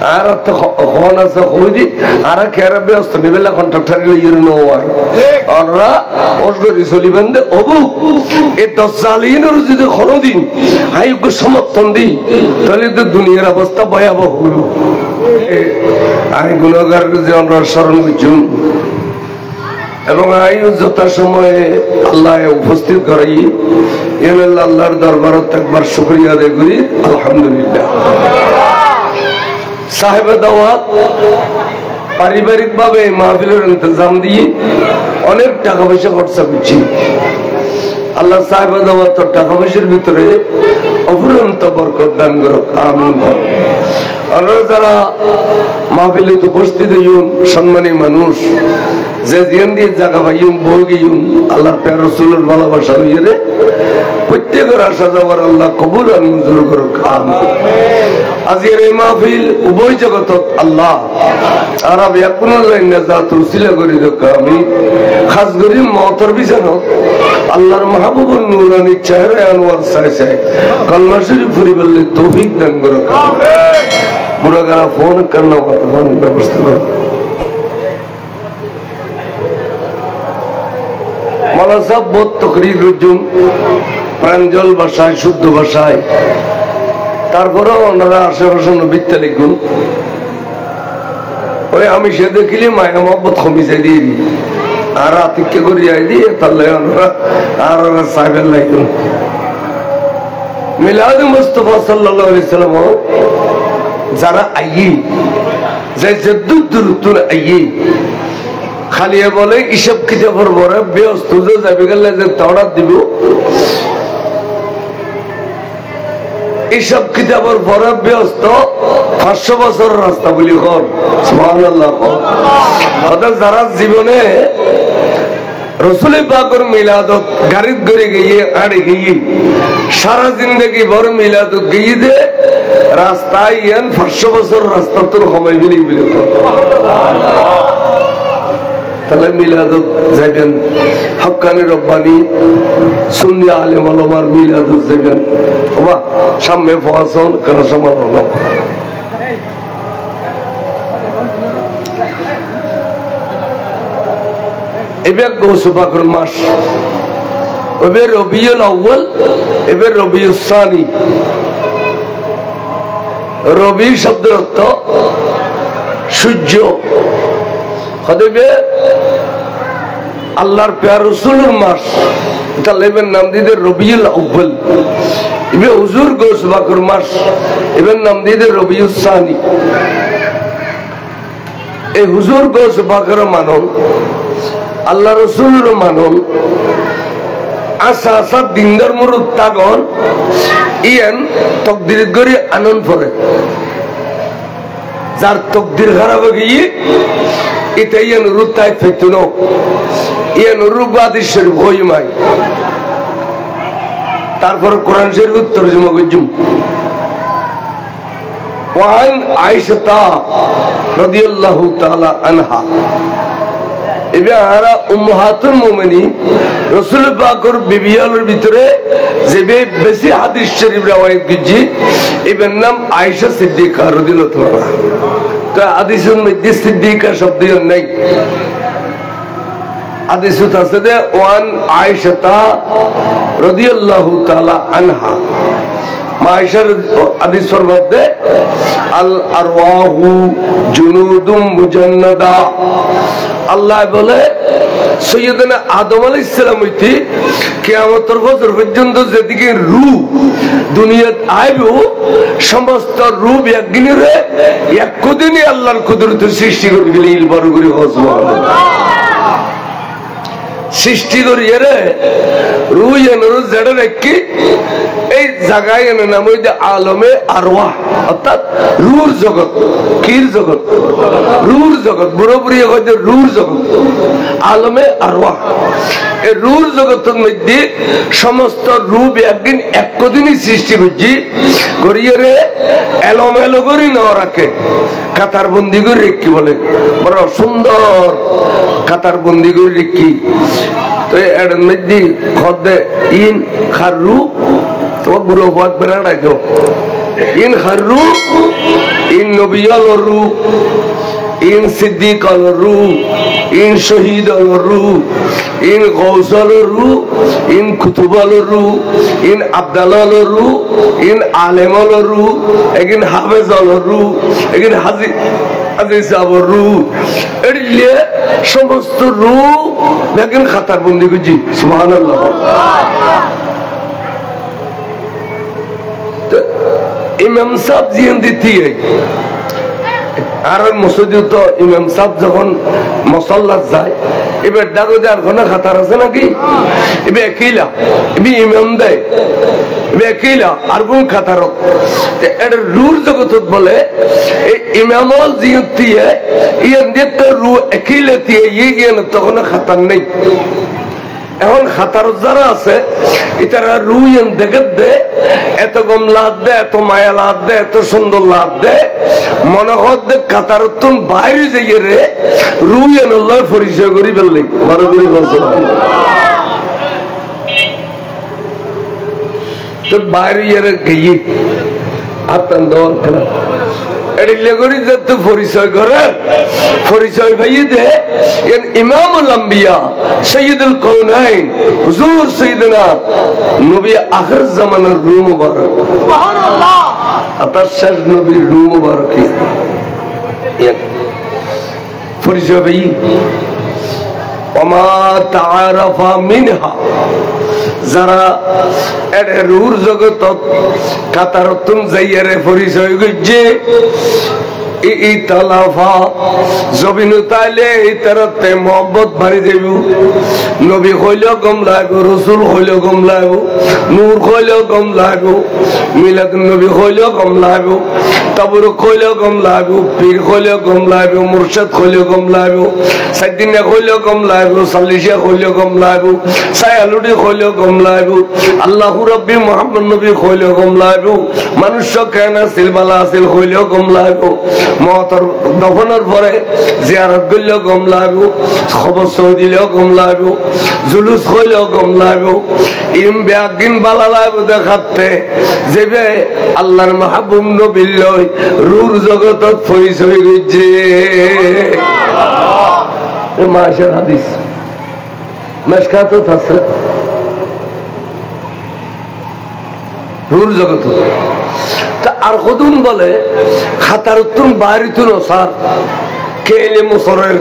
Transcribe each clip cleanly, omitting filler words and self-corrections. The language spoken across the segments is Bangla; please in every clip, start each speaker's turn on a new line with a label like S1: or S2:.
S1: আর তো হন আছে হইদি আর কেরা ব্যস্ত নিবেলা কন্ট্রাক্টর ইউনো হয় ওরা ওসগরি চলিবেন দে অবু এই দজ্জালিনের যদি কোনোদিন আইকে সমর্থন দিই তাহলে তো দুনিয়ার অবস্থা ভয়াবহ হইল আমি গুণাগার যে আমরা স্মরণ করছুন এবং আইও যথাসময়ে আল্লাহ উপস্থিত করাই আল্লাহর দরবারত একবার শুকরিয়া আদায় করি আলহামদুলিল্লাহ সাহেবে দাওয়াত পারিবারিক ভাবে মাহফিলের ইন্তজাম দিয়ে অনেক টাকা পয়সা খরচা করছি আল্লাহ সাহেবে দাওয়াত টাকা পয়সার ভিতরে অফুরন্ত বরকত দান করুক আমিন আপনারা যারা মাহফিলে উপস্থিত হইন সম্মানী মানুষ যে দিন দিয়ে জায়গা পাইন বউ গিয়েন আল্লাহর প্যার রাসূলের ভালোবাসা হইরে প্রত্যেকের আসা যাওয়ার আল্লাহ কবুল আর মঞ্জুর করুক আমিন আজকের এই মাহফিল উভয় জগত আল্লাহ আরব ইয়াকুনুল্লাহ নাজাত উসিলা করি দেখ আমি খাস করি মওতর বিছানো আল্লাহর মাহবুবুর নূরানি চেহারা আনোয়ার চাই চাই কলমা শরীফ পড়ি বললে তৌফিক দান করুক আমিন বুড়াগারা ফোন করনা ফোন ব্যবস্থা করো মালা সাহেব বহুত তকরির রুজুম প্রাঞ্জল ভাষায় শুদ্ধ ভাষায় তারপরেও ওনারা আশেপাশে নবীতে লিখুন ওই আমি সে দেখিলি মায়া মহব্বত কমিছে দিয়ে দিই আর আতিক্য করিয়া দিয়ে তাহলে ওনারা আর ওরা সাহেবের লাইকুন মিলাদ মুস্তাফা সাল্লাল্লাহু আলাইহি সাল্লাম যারা আইয়ি যে জদ্দুদ্দুর আইয়ি খালিয়া বলে ইসব কিতাবের বড় ব্যস্ত যে যাবে গেলে যে তাওরাত দিব এইসব কিতাবের বড় ব্যস্ত 500 বছর রাস্তা বলি কর সুবহানাল্লাহ ওদের যারা জীবনে রসুল পাকের মিলাদত গাড়িত করে গিয়ে আড়ে গিয়ে সারা জিন্দগি ভর মিলাদত গিয়ে দে রাস্তায় 500 বছর রাস্তা তোর সময় মিলি তাহলে মিলাদত যাবেন হক্কানি রব্বানি সুন্নি আলেম ওলামার মিলাদত যাবেন বাবা সামনে ফসল কেন সমান হল এবার গৌস পাকের মাস এবার রবিউল আউয়াল এবার রবিউল সানি রবি শব্দের অর্থ সূর্য আল্লাহর প্যার রাসূলের মাস এটা লেবেন নাম দিয়ে রবিউল আউয়াল এবার হুজুর গৌস পাকের মাস এবার নাম দিয়ে রবিউল সানি এই হুজুর গৌস পাকের মানন আল্লাহ রাসূলের মানন আশা আশা দিনদার মুরুদ তাগন ইয়ান তকদির গরি আনন্দ পড়ে যার তকদির খারাপ গিয়ে এটা ইয়ান রুতাই ফেতুনো ইয়ান রুবাদিস শরীফ হইমাই তারপর কোরআন শরীফ তরজমা করজুম ওয়ান আয়েশা রাদিয়াল্লাহু তাআলা আনহা এবারে উম্মাহাতুল মুমিনিন রাসূল পাকের বিবিয়ালের ভিতরে যে বেশি হাদিস শরীফ রওয়ায়াত করেছি এর নাম আয়েশা সিদ্দিকা রাদিয়াল্লাহু তাআলা তো হাদিসের মধ্যে সিদ্দিকা শব্দ নাই হাদিস আছে যে ওয়ান আয়েশা রাদিয়াল্লাহু তাআলা আনহা মায়েশার হাদিসের মধ্যে আল আরওয়াহু জুনুদুম মুজান্নাদা আল্লাহ বলে সৈয়দনা আদম আলাইহিস সালাম হইতে কিয়ামতের বছর পর্যন্ত যেদিকে রূহ দুনিয়াত আইবো সমস্ত রূহ একদিনে একদিনে আল্লাহর কুদরতের সৃষ্টি করে গেলে ইলবার করে সুবহানাল্লাহ সৃষ্টি করিয়ে রে রূহ এনর জড় রাখি এই জায়গায় এনে নাম হইছে আলমে আরওয়াহ অর্থাৎ রূহর জগৎ কির জগৎ রূহর জগৎ পুরোপুরি হইছে রূহর জগৎ আলমে আরওয়াহ এই রূহর জগতের মধ্যে সমস্ত রূহ একদিন একদিনই সৃষ্টি হইছে করিয়ে রে এলোমেলো করে না রাখে কাতার বন্দি করে রেখি বলে বড় সুন্দর কাতার বন্দি করে রেখি তো এর মধ্যে খদ্দে ইন খারু তো বুড়ো বাদ বেড়া রাখো ইন খারু ইন নবী আলোর রূপ, ইন সিদ্দিক আলোর রূপ, ইন শহীদ আলোর রূপ, ইন গৌস আলোর রূপ, ইন কুতুব আলোর রূপ, ইন আব্দাল আলোর রূপ, ইন আলেম আলোর রূপ, ইন হাফেজ আলোর রূপ, ইন হাদিস আলোর রূপ, এড়িয়ে সমস্ত রূপ দেখেন খাতার বন্দি করছি। সুবহানাল্লাহ। ইমাম সাহেব জিয়ান দিতে আর মসজিদে তো ইমাম সাহেব যখন মসল্লাত যায় এবার দেখো যে আর কোনো খাতার আছে নাকি, এবার একইলা এবার ইমাম দেয়, এবার একইলা আর কোন খাতার এটা রুল জগত বলে এই ইমামল জিয়তি ইয়ান দেখতে রু একইলা দিয়ে ইয়ে তখন খাতার নেই। এখন খাতার যারা আছে এটারা রুইন দেখে দে, এত গম লাভ দে, এত মায়া লাভ দে, এত সুন্দর লাভ দে, মনে হত দে খাতার তুমি বাইরে যাইয়ে রে রুইন পরিচয় করি ফেললি বড় করে বলছো তো বাইরে গিয়ে আপনার দেওয়ার খেলা পরিচয় করে পরিচয় ভাইয়ে দে ইমামুল আম্বিয়া সৈয়দুল কওনাইন হুজুর সাইয়েদনা নবী আখির জামানার রূহ মুবারক সুবহানাল্লাহ আপনার শেষ নবীর রূহ মুবারক পরিচয় ভাই ওমা তাআরাফা মিনহা যারা এর রূর জগত কাতারতুন যাইয়ারে পরিচয় গজ্জে এই তালাফা জবিনু তাইলে এই তারতে মোহাম্মত ভারি দেব, নবী হইলেও কম লাগবো, রসুল হইলেও কম লাগবো, নূর হইলেও কম লাগবো, মিলাদ নবী হইলেও কম লাগবো, তাবরুক হইলেও কম লাগবো, পীর হইলেও কম লাগবো, মুর্শিদ হইলেও কম লাগবো, সাইদিনা হইলেও কম লাগবো, সাল্লিশা হইলেও কম লাগবো, সায়ালুডি হইলেও কম লাগবো, আল্লাহু রাব্বি মুহাম্মদ নবী হইলেও কম লাগবো, মানুষ্য কেন সিলবালা আসিল হইলেও কম লাগবো, মহতর দফনের পরে জিয়ারত করলেও কম লাগবো, খবর সহ দিলেও কম লাগবো, জুলুস হইলেও কম লাগবো, ইম ব্যাগিন বালা লাগবো দেখাতে যেবে আল্লাহর মাহবুব নবীর লই রূর জগতত পরিচয় গেছে। মাশাআল্লাহ হাদিস মেশকাতত আছে রূর জগত আর কদুন বলে খাতার উত্তম বাড়িতুন সার কেলে মুসরের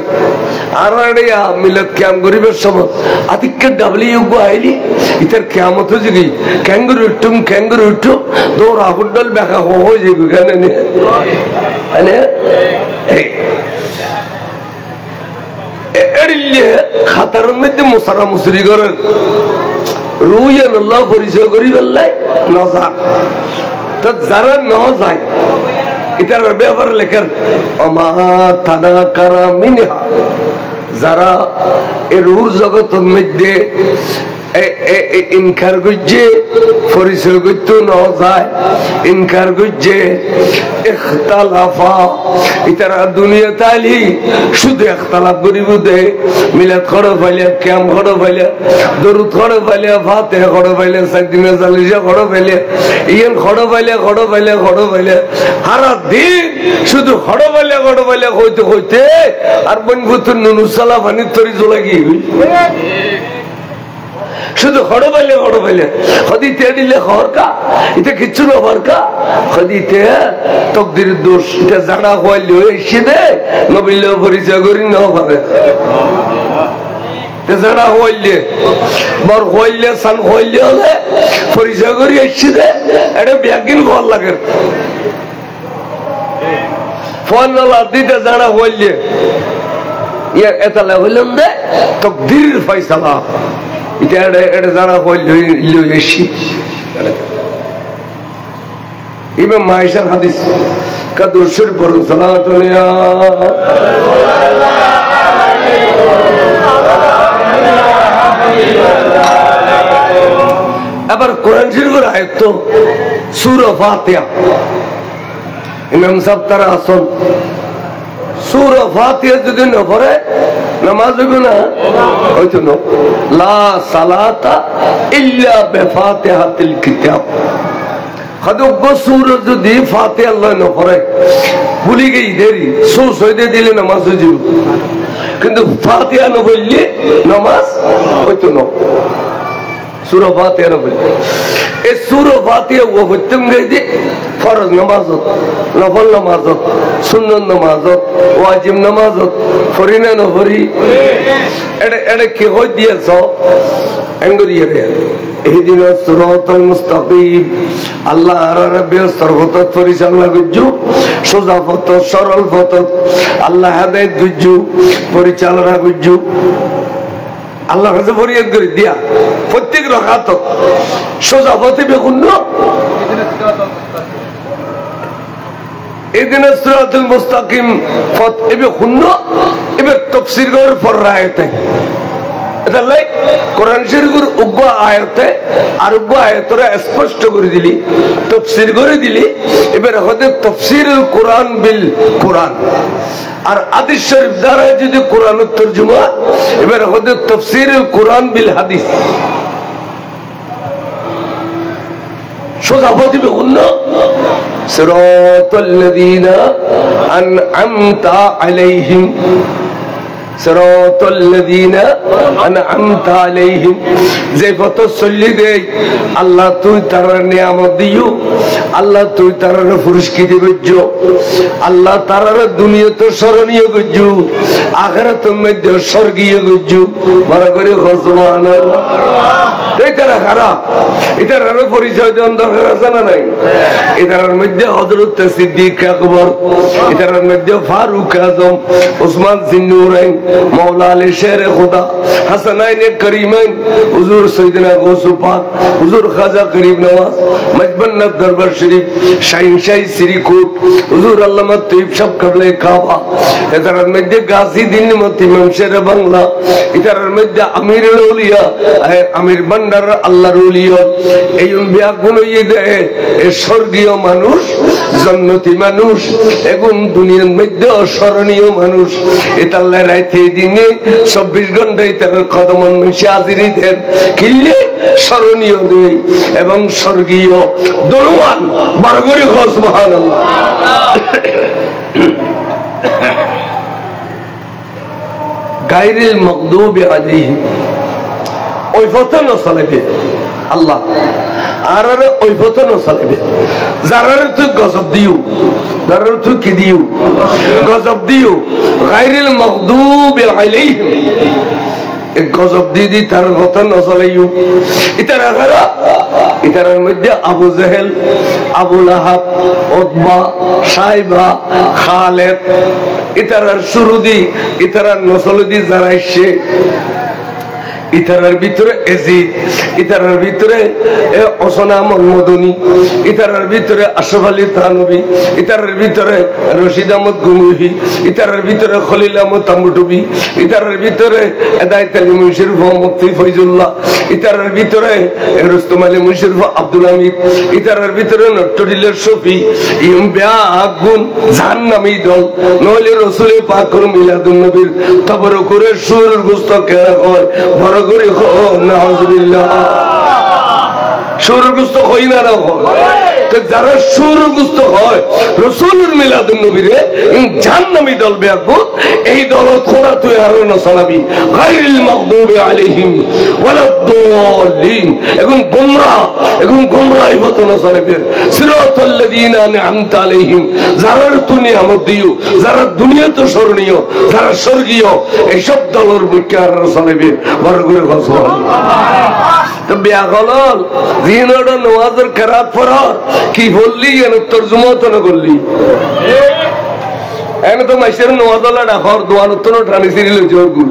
S1: আর আড়িয়া মিলাদ ক্যাম গরিবের সময় আতিকে ডাবলিউ আইলি ইতার কিয়ামত হয়ে গই ক্যাঙ্গুরু উঠুম দৌড় আগুডল বেকা হয়ে যাবে কেন মানে এড়িলে খাতার মধ্যে মুসারা মুসরি করেন রুইয়ান আল্লাহ পরিচয় করি বললাই নজা তো যারা ন যায় এটার ব্যাপার লেখেন অমা থানা কারা মিনহা যারা এর রূর জগতের মধ্যে ইনকার করছে পরিচয় করতে ন যায় ইনকার করছে ইখতালাফা ইতারা দুনিয়া তাইলি শুধু ইখতালাফ করিব দে মিলাদ করে পাইলে ক্যাম করে পাইলে দরুদ করে পাইলে ফাতিহা করে পাইলে সাইদিনা জালিসা করে পাইলে ইয়েন করে পাইলে সারা দিন শুধু করে পাইলে হইতে আর বনভূতুর নুনুসালা পানির তরি চলে গিয়ে শুধু হড় পাইলে হদিতে দিলে হরকা এটা কিচ্ছু না হরকা হদিতে তকদির দোষ এটা জানা হইলে এসে দে নবিল পরিচয় করি না পাবে জানা হইলে বর হইলে সান হইলে হলে পরিচয় করি এসে দে এটা ব্যাগিন ভাল লাগে ফোন দিতে জানা হইলে ইয়ার এটা হইলাম দে তকদির ফয়সালা এটা যারা ইমাম মাইশার হাদিস কাদুর শরীফ পড়ুন সালাতু আবার কোরআন শরীফের আয়াত তো সূরা ফাতিহা ইমাম সাহেব তারা আসল সূরা ফাতিহা যদি না পড়ে নামাজ হবে না হয়তো না লা সালাতা ইল্লা বিফাতিহাতিল কিতাব হদব্য সুর যদি ফাতে আল্লাহ না পড়ে ভুলি গেই দেরি সোস হইতে দিলে নামাজ হয়ে যাবে, কিন্তু ফাতিহা না বললে নামাজ হইতো না। সূরা ফাতিহা না বললে এই সূরা ফাতিহা ও হইতম গেছে ফরজ নামাজত, নফল নামাজত, সুন্নত নামাজত, ওয়াজিব নামাজত, ফরিনা না ফরি এটা কি হই দিয়েছ এঙ্গরিয়ে রে ইহদিনা সিরাতাল মুস্তাকিম। আল্লাহ রাব্বি সর্বত পরিচালনা করজু, সোজা পথ সরল পথ আল্লাহ হেদায়েত করজু, পরিচালনা করজু। আল্লাহ কাছে ফরিয়াদ করে দিয়া প্রত্যেক রাকাত সোজা পথে বেকুন ইহদিনা সিরাতাল মুস্তাকিম পথ এবে খুন্ন এবে তাফসীর করার পর রায়তে এটা লাই কোরআন শরীফের উগ্র আয়াতে আর উগ্র আয়াতরা স্পষ্ট করে দিলি, তাফসীর করে দিলি। এবার হতে তাফসীরুল কোরআন বিল কোরআন আর হাদিস শরীফ দ্বারা যদি কোরআনের তরজমা, এবার হতে তাফসীরুল কোরআন বিল হাদিস। সোজা পথে বেকুন সিরাতাল লাযীনা আন'আমতা আলাইহিম, সিরাতাল লাযীনা আন'আমতা আলাইহিম। যে পথ চলি দেই আল্লাহ তুই তার নিয়ামত দিও, আল্লাহ তুই তার পুরস্কৃত করছো, আল্লাহ তার দুনিয়াতে স্মরণীয় করছো, আখিরাতের মধ্যে স্বর্গীয় করছো। বড় করে সুবহানাল্লাহ। এটারা খারাপ, এটার পরিচয় দেওয়ার দরকার আছে না নাই? এটার মধ্যে হযরত সিদ্দিক আকবর, এটার মধ্যে ফারুক আজম, ওসমান জিন্নুরাইন, মওলা আলী শেরে খুদা, হাসানাইনে করিমাইন, হুজুর সৈয়দনা গৌসুল পাক, হুজুর খাজা গরিব নওয়াজ, মজবন্নত দরবার শরীফ, শাহিন শাহী শ্রীকোট, হুজুর আল্লামা তৈয়ব সাহেব কাবলে কাবা। এটার মধ্যে গাজী দিন মতি ইমাম শেরে বাংলা, এটার মধ্যে আমিরুল আউলিয়া আমির ভান্ডার আল্লাহর ওলিয়া। এই বিয়া গুণ দেয় এ স্বর্গীয় মানুষ, জান্নাতি মানুষ, এখন দুনিয়ার মধ্যে অস্মরণীয় মানুষ। এটা আল্লাহ রাইতে দিনে 24 ঘন্টায় তার কদমন মিশে হাজিরি দেন, কিনলে স্মরণীয় দেয় এবং স্বর্গীয় দরওয়ান। বড় করে সুবহানাল্লাহ। গায়রিল মাগদুবি আলাইহিম, ওই পথে না চলবে আল্লাহ, আর ওই পথে না চলবে যারা তুই গজব দিও, যারা তুই কি দিও গজব দিও। গায়রিল মাগদুবি আলাইহিম, গজব দিদি তার কথা না চলাইও। ইতারা কারা? ইতারার মধ্যে আবু জেহেল, আবু লাহাব, উতবা, সাইবা, খালেদ, ইতারার শুরু দি, ইতারার নসল দি যারা এসে, ইতারার ভিতরে এজিদ, ইতারার ভিতরে ওসনা মদনী, ইতারার ভিতরে আশরাফ আলী থানভী, ইতারার ভিতরে রশিদ আহমদ গুমুহি, ইতারার ভিতরে খলিল আহমদ তাম্বুটুবি, ইতারার ভিতরে এদায়েত আলী মুশরিফ মুফতি ফয়জুল্লাহ, ইতারার ভিতরে রুস্তম আলী মুশরিফ আব্দুল হামিদ, ইতারার ভিতরে নট্টরিলের শফি। ইম ব্যাগুন জাহান্নামী দল, নইলে রাসূল পাকের মিলাদুন নবীর কবর করে সুর গুস্ত কেনা হয়। বড় করে নাউজুবিল্লাহ, সুরগুস্ত হই না না হয়। যারা সুরগুস্ত হয় রাসূলের মিলাদুন নবীরে জাহান্নামী দল বেয়াকু, এই দল খোদা তুই আর না সালাবি। গায়রিল মাগদুবি আলাইহিম ওয়ালাদ-দাল্লিন, এখন গোমরাহি হতো না সালাবের। সিরাতাল লাযীনা আন'আমতা আলাইহিম, যারা তুই নিয়ামত দিও, যারা দুনিয়াতে স্মরণীয়, যারা স্বর্গীয়, এইসব দলের মুখে আর সালাবে। বড় করে সুবহানাল্লাহ। তো বিয়া গলল জিনড় নওয়াজের কেরাত পড়া কি বললি এর তরজমা তো না করলি। এনে তো মাইসের নওয়াজলা ডাকর দোয়ানতন টানি সিরিল জোরগুল,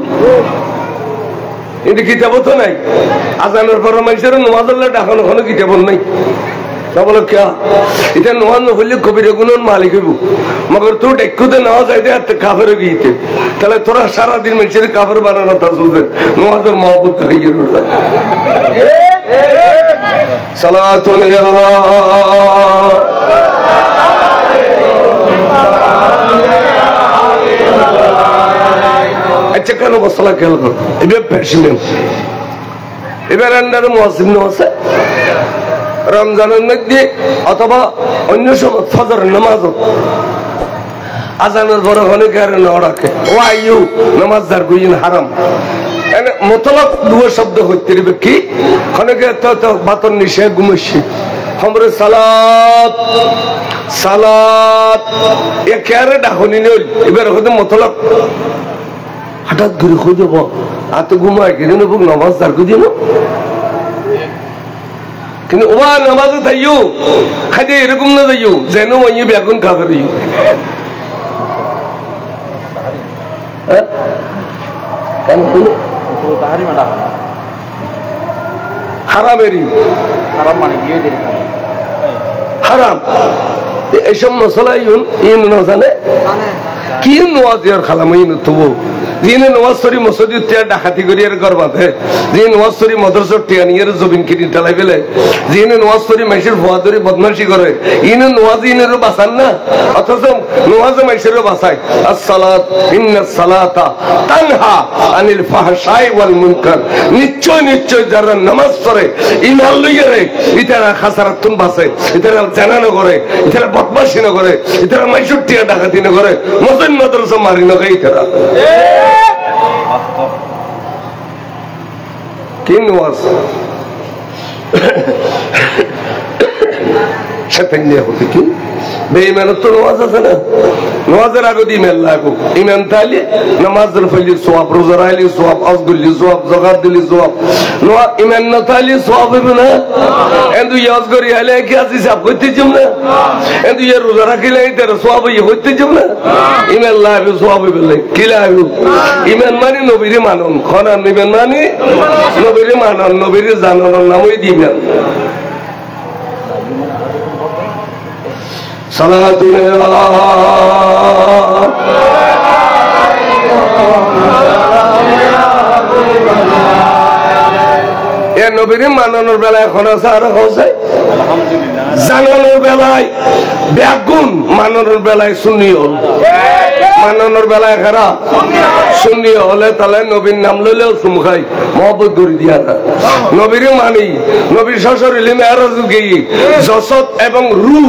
S1: এটি কিতাব তো নাই। আজানের পর মাইসের নওয়াজলা ডাকানো কোনো কিতাব নাই। বলো ক্যা এটা নওয়াজ নহলে কবির গুণন মালিক হইব, মগর তোর ডেকুতে নেওয়া যাইতে আর কাফের গিয়েছে, তাহলে তোরা সারাদিন মানুষের কাফের বানানো তা চলবে। নওয়াজের মহব্বত খাইয়ে সালাতুন আচ্ছা কেন মশলা খেয়াল করো। এবার প্যাশনেম, এবার আন্ডার মুয়াজ্জিন আছে রমজানের মধ্যে অথবা অন্য সময় ফজরের নামাজ আজানের পরে অনেকে আর না রাখে ও আইয়ু নামাজ যার গুইন হারাম মতলব দুটো শব্দ হইতে দিবে কি অনেকে তো বাতন নিশে ঘুমাইছি हमरे সালাত সালাত এ কেরে ডাহনি নই এবার হতে মতলব হঠাৎ ঘুরে খুঁজব আত ঘুমায় গেলে না বুক নামাজ দাঁড় করে দিল কিন্তু ওয়া নামাজে তাইও খালি এরকম না যাইও যেন ওই বেগুন কাফেরি কেন তাহারি মানা হারামেরই হারাম মানে বিয়ে দিন হারাম এইসব মশলা ইন না জানে কি নোয়াজ ইয়ার খালাম ইন তবু যিনি নোয়াজ সরি মসজিদ টিয়া ডাকাতি করি আর গর্বাতে যিনি নোয়াজ সরি মাদ্রাসা টিয়া নিয়ে জমিন কিনি ঢালাই ফেলে যিনি নোয়াজ সরি মাইসের ভুয়া ধরে বদমাশি করে ইনে নোয়াজ ইনেরও বাঁচান না অথচ নোয়াজ মাইসেরও বাঁচায় আসসালাত ইন্নাস সালাতা তানহা আনিল ফাহশাই ওয়াল মুনকার নিশ্চয় নিশ্চয় যারা নামাজ পড়ে ইমান লইয়া রে ইতারা খাসারাতুন বাঁচে ইতারা জানানো করে ইতারা বদমাশি না করে ইতারা মাইসের টিয়া ডাকাতি না করে মসজিদ মাদ্রাসা মারি না গাই ইতারা কি নামাজ সেটাই নিয়ে হতে কি বেঈমানের তো নামাজ আছে না নামাজের আগে ইমান লাগো ইমান তাইলে নামাজের ফলে সওয়াব রোজা রাখলে সওয়াব হজ করলে সওয়াব যাকাত দিলে সওয়াব নোয়া ইমান না তাইলে সওয়াব হবে না এন্ড হজ করি আলে কি আছে সব করতে যাব না এন্ড রোজা রাখলে এর সওয়াব হইতে যাব না ইমান লাগবে সওয়াব হবে কি লাগবে ইমান মানে নবীর মানন খনা ইমান মানে নবীর মানন নবীর জানানোর নামই দিবেন সালাতুল এ নবীর মানানোর বেলায় এখন আছে আর হচ্ছে জানানোর বেলায় ব্যাগুন মানানোর বেলায় শুনিও মানানোর বেলায় খারাপ শুনিও হলে তাহলে নবীর নাম লইলেও চুম খাই মহব্বত করে দিয়া নবীর মানি নবীর শ্বশুর হইলে মেহরাজ গিয়ে যশত এবং রু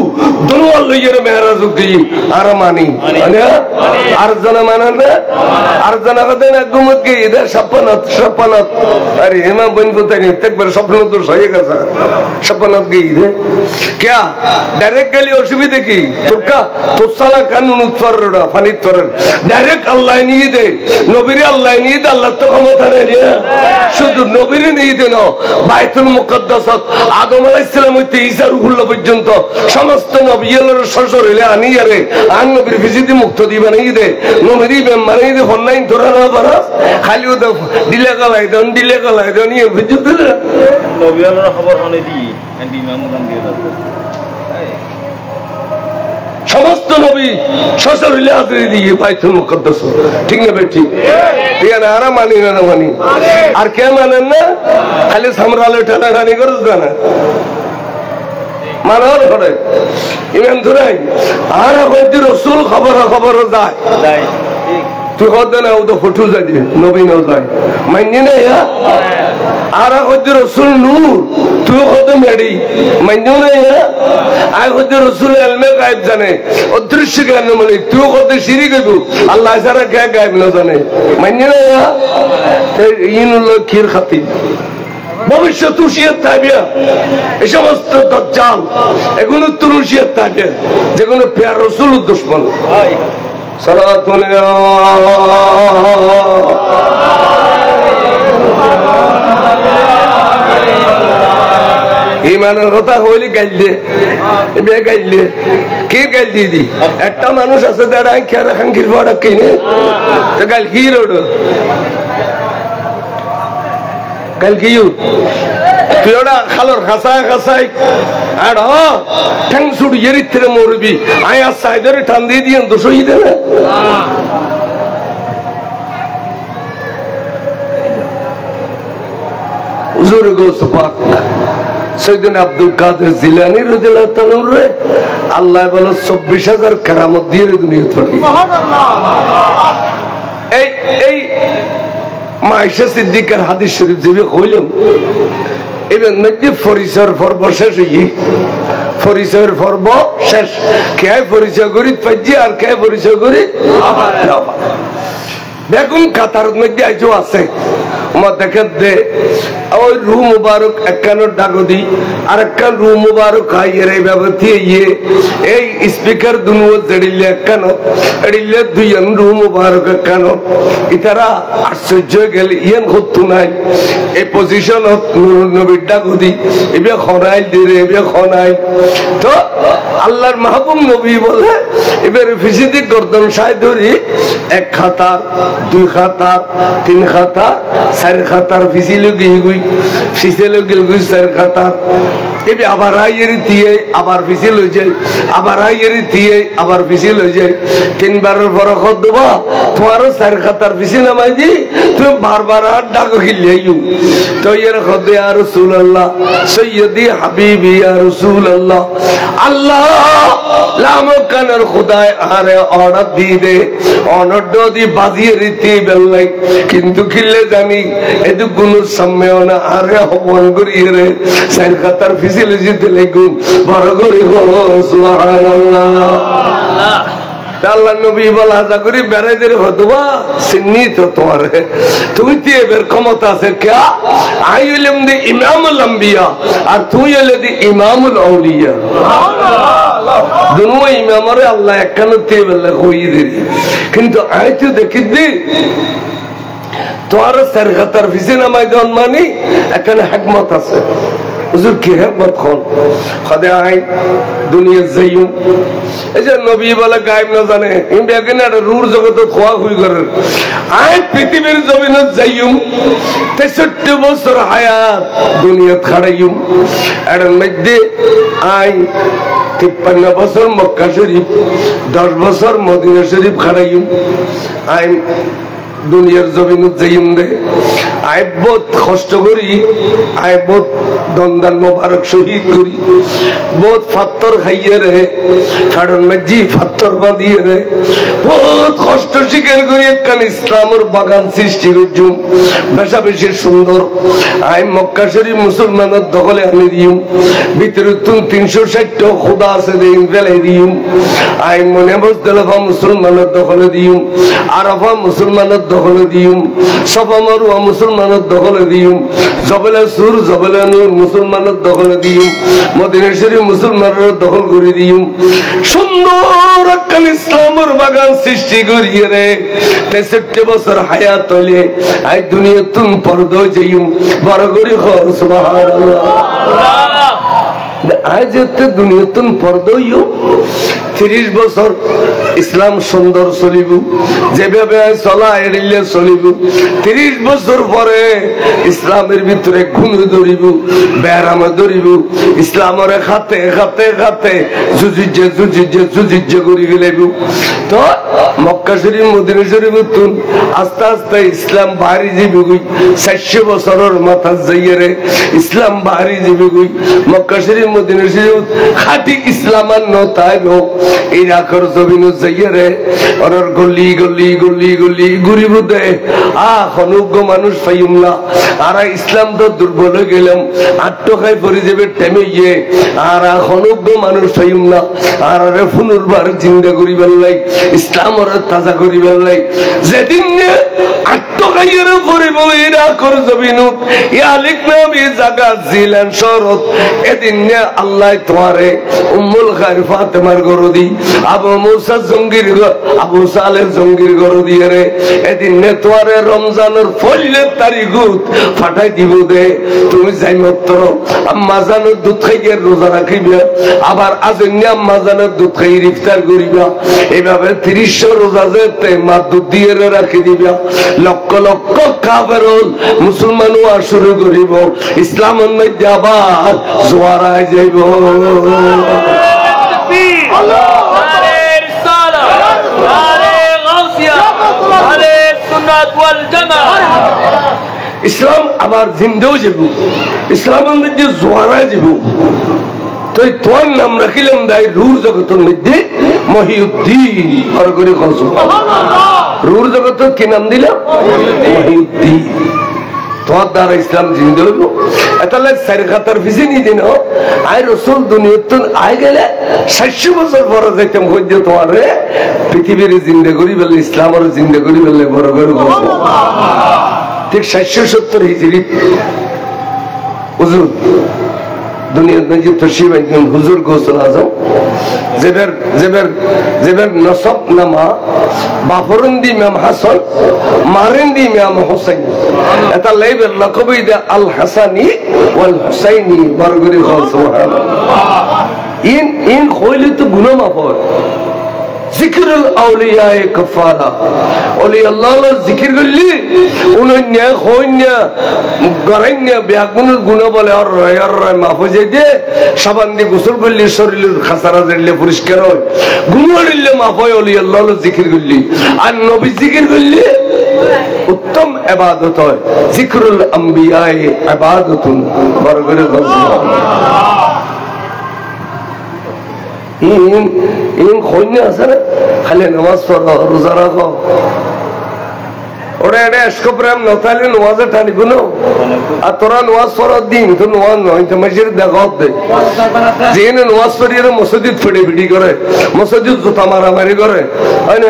S1: দুনুয়ার লইয়ের মেহরাজ গিয়ে আর মানি আর জানা মানান না আর জানা কথা না গুমত গিয়ে দে সপনত সপনত আরে হেমা বন কোথায় নেই একবার স্বপ্ন তো হয়ে গেছে সপনত গিয়ে দে क्या डायरेक्ट गली असुविधा की तुका तुसाला कानून उत्तरड़ा फनित तरन डायरेक्ट अल्लाह नहीं दे नबीरे अल्लाह नहीं दे अल्लाह तो क्षमता नहीं है शुद्ध नबीरे नहीं दे ना बायतुल मुकद्दसत आदम अलैहिस सालाम হইতে ঈসা রূহুল্লাহ পর্যন্ত সমস্ত নবীদের শ্বশুর হইলে আনি আরে আন নবীর ভিজিতে মুক্ত দিবে নাই দে নবীরে মানে দে অনলাইন ধরা না পারা খালি ও দিলে গলাই দেন নিয়ে ভিজিতে নবীদের খবর হনে দি এন্ড ইমাম গান দিয়ে সমস্ত নবী শ্বশুর হইলে হাতে দিয়ে বাইতুল মুকদ্দাস ঠিক না বেটি ঠিক না আর মানি না মানি আর কে মানেন না খালি সামরালে টানাটানি করে না মানার করে ইমান ধরাই আর হয়তো রসুল খবর যায় তুই হতে না ও তো ফটো যাই নবী নাও যায় মাইনি না আর হয়তো রসুল নূর তুই হতে মেডি মাইনিও না আর হয়তো রসুল এলমে গায়েব জানে অদৃশ্য জ্ঞান মানে তুই হতে সিঁড়ি গেবু আল্লাহ ছাড়া কে গায়েব না জানে মাইনি না ইনুল ক্ষীর খাতি ভবিষ্যৎ উশিয়াত থাকবে এই সমস্ত দাজ্জাল এগুলো তো উশিয়াত থাকে যেগুলো প্রিয় রাসূল দুশমন সালাতুল ইমানের কথা হইলে গাইলে বে গাইলে কি গাইল দিদি একটা মানুষ আছে যারা খেয়াল খাঙ্কির বড় কিনে তো গাইল কি রোড গাইল কি তুই ওটা খালোর খাসাই আর ঠ্যাং ছুট এরিত্রে মরবি আয়া সাইডের টান দিয়ে দিয়ে তো শহীদ না হুজুর গৌস পাক সৈয়দনা আব্দুল কাদের জিলানী রাদিয়াল্লাহু তাআলা রে আল্লাহ বলে ২৪,০০০ কেরামত দিয়ে দুনিয়া থেকে এই মায়েশা সিদ্দিকার হাদিস শরীফ যে কইলাম এবার নাকি পরিচয়ের পর্ব শেষ হয়ে পরিচয়ের পর্ব শেষ কে পরিচয় করি পাইছি আর কে পরিচয় করি দেখুন কাতার মধ্যে আজও আছে দেখেন দে ওই রু মুবারক একখানোর ডাগদি আর একখান রু মুবারক খাইয়ে এইভাবে ইয়ে এই স্পিকার দুনো জেড়িলে একখানো এড়িলে দুইজন রু মুবারক একখানো ইতারা আশ্চর্য গেলে ইয়ান হতো নাই এই পজিশনত নবীর ডাগদি এবে খনাই দিরে এবে খনাই তো আল্লাহর মাহবুব নবী বলে এবার ফিসিদি গর্দন সাই ধরি এক খাতা দুই খাতা তিন খাতা চার খাতার ফিসিল গিয়ে ফিসেল গিল চার খাতা এবার আবার আইয়ের দিয়ে আবার ফিসিল হয়ে যায় আবার আইয়ের দিয়ে আবার ফিসিল হয়ে যায় তিনবারের পর খত দেবা তোমারও চার খাতার ফিসি নামাই দি তুমি বারবার আর ডাকো খিলিয়ে তো এর খত ইয়া রাসূলুল্লাহ সৈয়দি হাবিবি ইয়া রাসূলুল্লাহ আল্লাহ লামকানের খুদায় আরে অর্ডার দিয়ে দে অনর্ড দি বাজিয়ে রীতি বেলাই কিন্তু খিলে জানি এদু কোন সম্মেলন আরে হবন করিয়ে রে চার খাতার ফিসিল জিতে লেগুন বড় করি সুবহানাল্লাহ আল্লাহ নবী বলা যা করি বেড়াইদের হতবা চিনি তো তোমার তুমি তো এবার ক্ষমতা আছে কে আই হইলাম দি ইমামুল আম্বিয়া আর তুই হইলে দি ইমামুল আউলিয়া দুনো ইমামরে আল্লাহ একখানে তে বেলা কইয়ে দিলি কিন্তু আই তো দেখি দি তোমার চার খাতার ফিসি নামাই দেন মানে এখানে হিকমত আছে হুজুর কি হিকমত কোন খদে আই দুনিয়া যাইও এই যে নবী বলে গায়েব না জানে ইন্ডিয়া কেন একটা রুর জগত খোয়া খুই করে আই পৃথিবীর জমিনত যাইও 63 বছর হায়াত দুনিয়া খাড়াইও এর মধ্যে আই 53 বছর মক্কা শরীফ 10 বছর মদিনা শরীফ খাড়াইও আই দুনিয়ার জমিনত যাইম দে আই বহুত কষ্ট করি আই বহুত দন্দান মোবারক শহীদ করি বহুত পাথর খাইয়ে রে কারণ জি পাথর বাঁধিয়ে রে বহুত কষ্ট স্বীকার করি একখান ইসলামের বাগান সৃষ্টি করছুম বেশা বেশি সুন্দর আই মক্কা শরীফ মুসলমানের দখলে আনি দিম ভিতরে তুমি 360টা খোদা আছে দিন ফেলাই দিম আই মনে মুজদালিফা মুসলমানের দখলে দিম আরাফা মুসলমানের দখলে দিম সফা মারওয়া মুসলমানের দখলে দিম জবেলে সুর জবেলে নূর মুসলমানের দখলে দিম মদিনা শরীফ মুসলমানের দখল করে দিম সুন্দর একখান ইসলামের বাগান সৃষ্টি করিয়ে রে 63 বছর হায়াত হলে আই দুনিয়া তুম পর্দা যাইম বড় করে সুবহানাল্লাহ আজ এতে দুনিয়া তুম পর্দা হইও 30 বছর ইসলাম সুন্দর চলিব যেভাবে চলা এড়িলে চলিব 30 বছর পরে ইসলামের ভিতরে ঘুমে ধরিব ব্যারামে ধরিব ইসলামের খাতে খাতে খাতে জুজিজে করি ফেলাইব তো মক্কা শরীফ মদিনা শরীফ তুন আস্তে আস্তে ইসলাম বাহারি যাবি গই 400 বছরের মাথা যাইয়ে রে ইসলাম বাহারি যাবি গই মক্কা শরীফ মদিনা শরীফ খাঁটি ইসলাম আর নতাইব এই আখর জমিন যাইয়ে রে ওর গলি গলি গলি গলি ঘুরিব দে অনুজ্ঞ মানুষ পাইম না আর ইসলাম তো দুর্বল হয়ে গেলাম আট্টখাই পরি যাবে টেমে গিয়ে আর অনুজ্ঞ মানুষ পাইম না আর পুনর্বার চিন্তা করিবার লাই ইসলাম ওরা তাজা করিবার লাই যেদিন আট্টখাইয়ের পরিব এই আখর জমিন ইয়ালিক নামে জায়গা জিলেন শরৎ এদিন আল্লাহ তোমারে উম্মুল খায়র ফাতেমার গরু দি আবু মুসা জঙ্গির আবু সালেহ জঙ্গির গরু দিয়ে রে এদিন নে তোয়ারে রমজানের ফলের তারিখত ফাটাই দিব দে তুমি যাই মাত্র আম্মা জানের দুধ খাইয়ে রোজা রাখিবা আবার আজন্যা আম্মা জানের দুধ খাই ইফতার করিবা এইভাবে 30 রোজা যেতে মা দুধ দিয়ে রাখি দিবা লক্ষ লক্ষ কাফের মুসলমানও আর শুরু করিব ইসলামের মধ্যে আবার জোয়ার আই যাইব ইসলাম আবার জিন্দেও যাব ইসলামের মধ্যে জোয়ারায় যাব তো তোমার নাম রাখিলাম দায় রুর জগতের মধ্যে মহিউদ্দিন আর করে রুর জগতের কি নাম দিলাম মহিউদ্দিন তোমার দ্বারা ইসলাম জিন্দা হইব এতালে চারি খাতার পিছিয়ে নিয়ে দিন আই রসুল দুনিয়ার আই গেলে 600 বছর পরে যাইতাম হইতে তোমার পৃথিবীর জিন্দা করি বললে ইসলামের জিন্দা করি বললে বড় করে ঠিক 770 হিজরি হুজুর দুনিয়ার নজি তশরিফ আনছেন হুজুর গৌসুল আজম জেবের নসব নামা বাফরন্দি ইমাম হাসান মারিন্দি ইমাম হুসাইন এটা লাইবের লকবই দে আল হাসানি ওয়াল হুসাইনি বরগরি সুবহানাল্লাহ ইন কইলে তো গুনাহ মাফ হয় জিকিরুল আউলিয়ায়ে কাফারা ওলি আল্লাহর জিকির করলি উনন্যা হইন্যা গরাইন্যা বেগুনের গুণ বলে আর মাফ হয়ে যায় দে সাবান দিয়ে গোসল করলি শরীরের খাসারা জেলে পরিষ্কার হয় গুণ দিলে মাফ হয় ওলি আল্লাহর জিকির করলি আর নবী জিকির করলি উত্তম ইবাদত হয় জিকরুল আম্বিয়ায়ে ইবাদাতুন বরগরে ইন খৈন্য আছে না খালি নামাজ পড়ো রোজা রাখো ওরা এটা এসকপ্রাম নতালে নামাজে টানি কোনো আর তোরা নামাজ পড়ার দিন তো নামাজ নয় তো মসজিদ দেখাও দে যে নামাজ পড়িয়ে মসজিদ ফেটে ফিটি করে মসজিদ জুতা মারামারি করে হয় না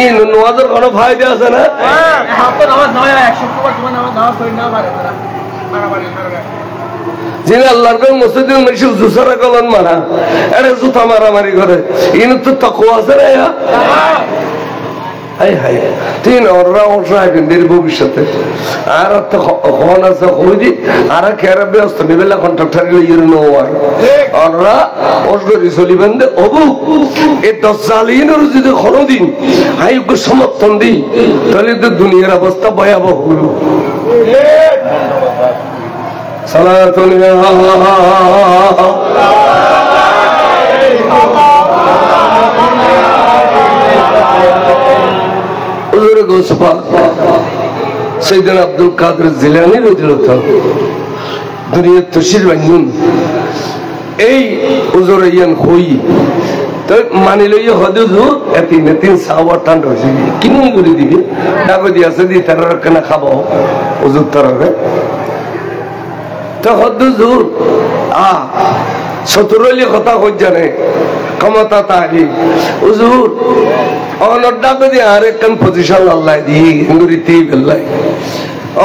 S1: এই নামাজের কোনো ফায়দা আছে না যিনি আল্লাহর মসজিদের মসজিদ জুসারা কলন মারা এটা জুতা মারামারি করে ইন তো তাকওয়া আছে রে হাই হাই তিন ওরা অসহায় ভবিষ্যতে আর তো হন আছে হইদি আর খেরা ব্যস্ত নিবেলা কন্ট্রাক্টর ইউর নো হয় ওরা অসগরি চলিবেন দে অবু এই দজ্জালিনের যদি কোনদিন হাইকে সমর্থন দিই তাহলে তো দুনিয়ার অবস্থা ভয়াবহ হইব সালাতুল হুজুর গৌস পাক সাইয়েদনা আব্দুল কাদের জিলানী রাদিয়াল্লাহু তাআলা দুনিয়ার তশরিফ আনছেন এই হুজুর ইয়ান কই তো মানি লইয়া হুজুর এতিন সাওয়া টান হইছে কিনি করে দিবি ডাকো দি আছে দি তার কেনা খাবো হুজুর তারে তো হুজুর সতরলি কথা কই জানে ক্ষমতা তারি হুজুর অনর ডাকো দি আর একখান পজিশন আল্লাহ দি ইংরিতি বিল্লাহ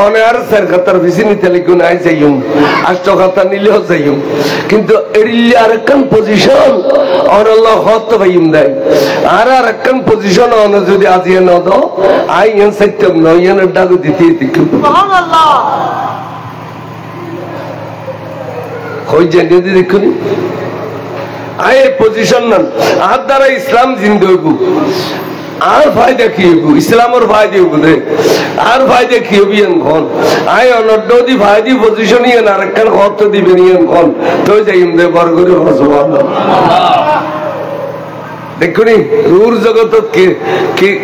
S1: অনে আর সরকার ভিসিনি তেলিকুন আই যাইম আষ্ট কথা নিলেও যাইম কিন্তু এরিলি আর একখান পজিশন অন আল্লাহ হত ভাইম দেয় আর একখান পজিশন অন যদি আজিয়ে ন দাও আই এন সত্যম ন এন ডাকো দিতে দিকে সুবহানাল্লাহ কই জানি দেখুন আই পজিশন নন আর দ্বারা ইসলাম জিন্দা হইব আর ফায়দা কি হইব ইসলামের ফায়দা হইব দে আর ফায়দা কি হইব ইয়ান কোন আই অনডদি ফায়দি পজিশন ইয়ান আর একখান অর্থ দিবেন ইয়ান কোন তো যাইম দে বরগরি সুবহানাল্লাহ দেখুনি রুর জগত কি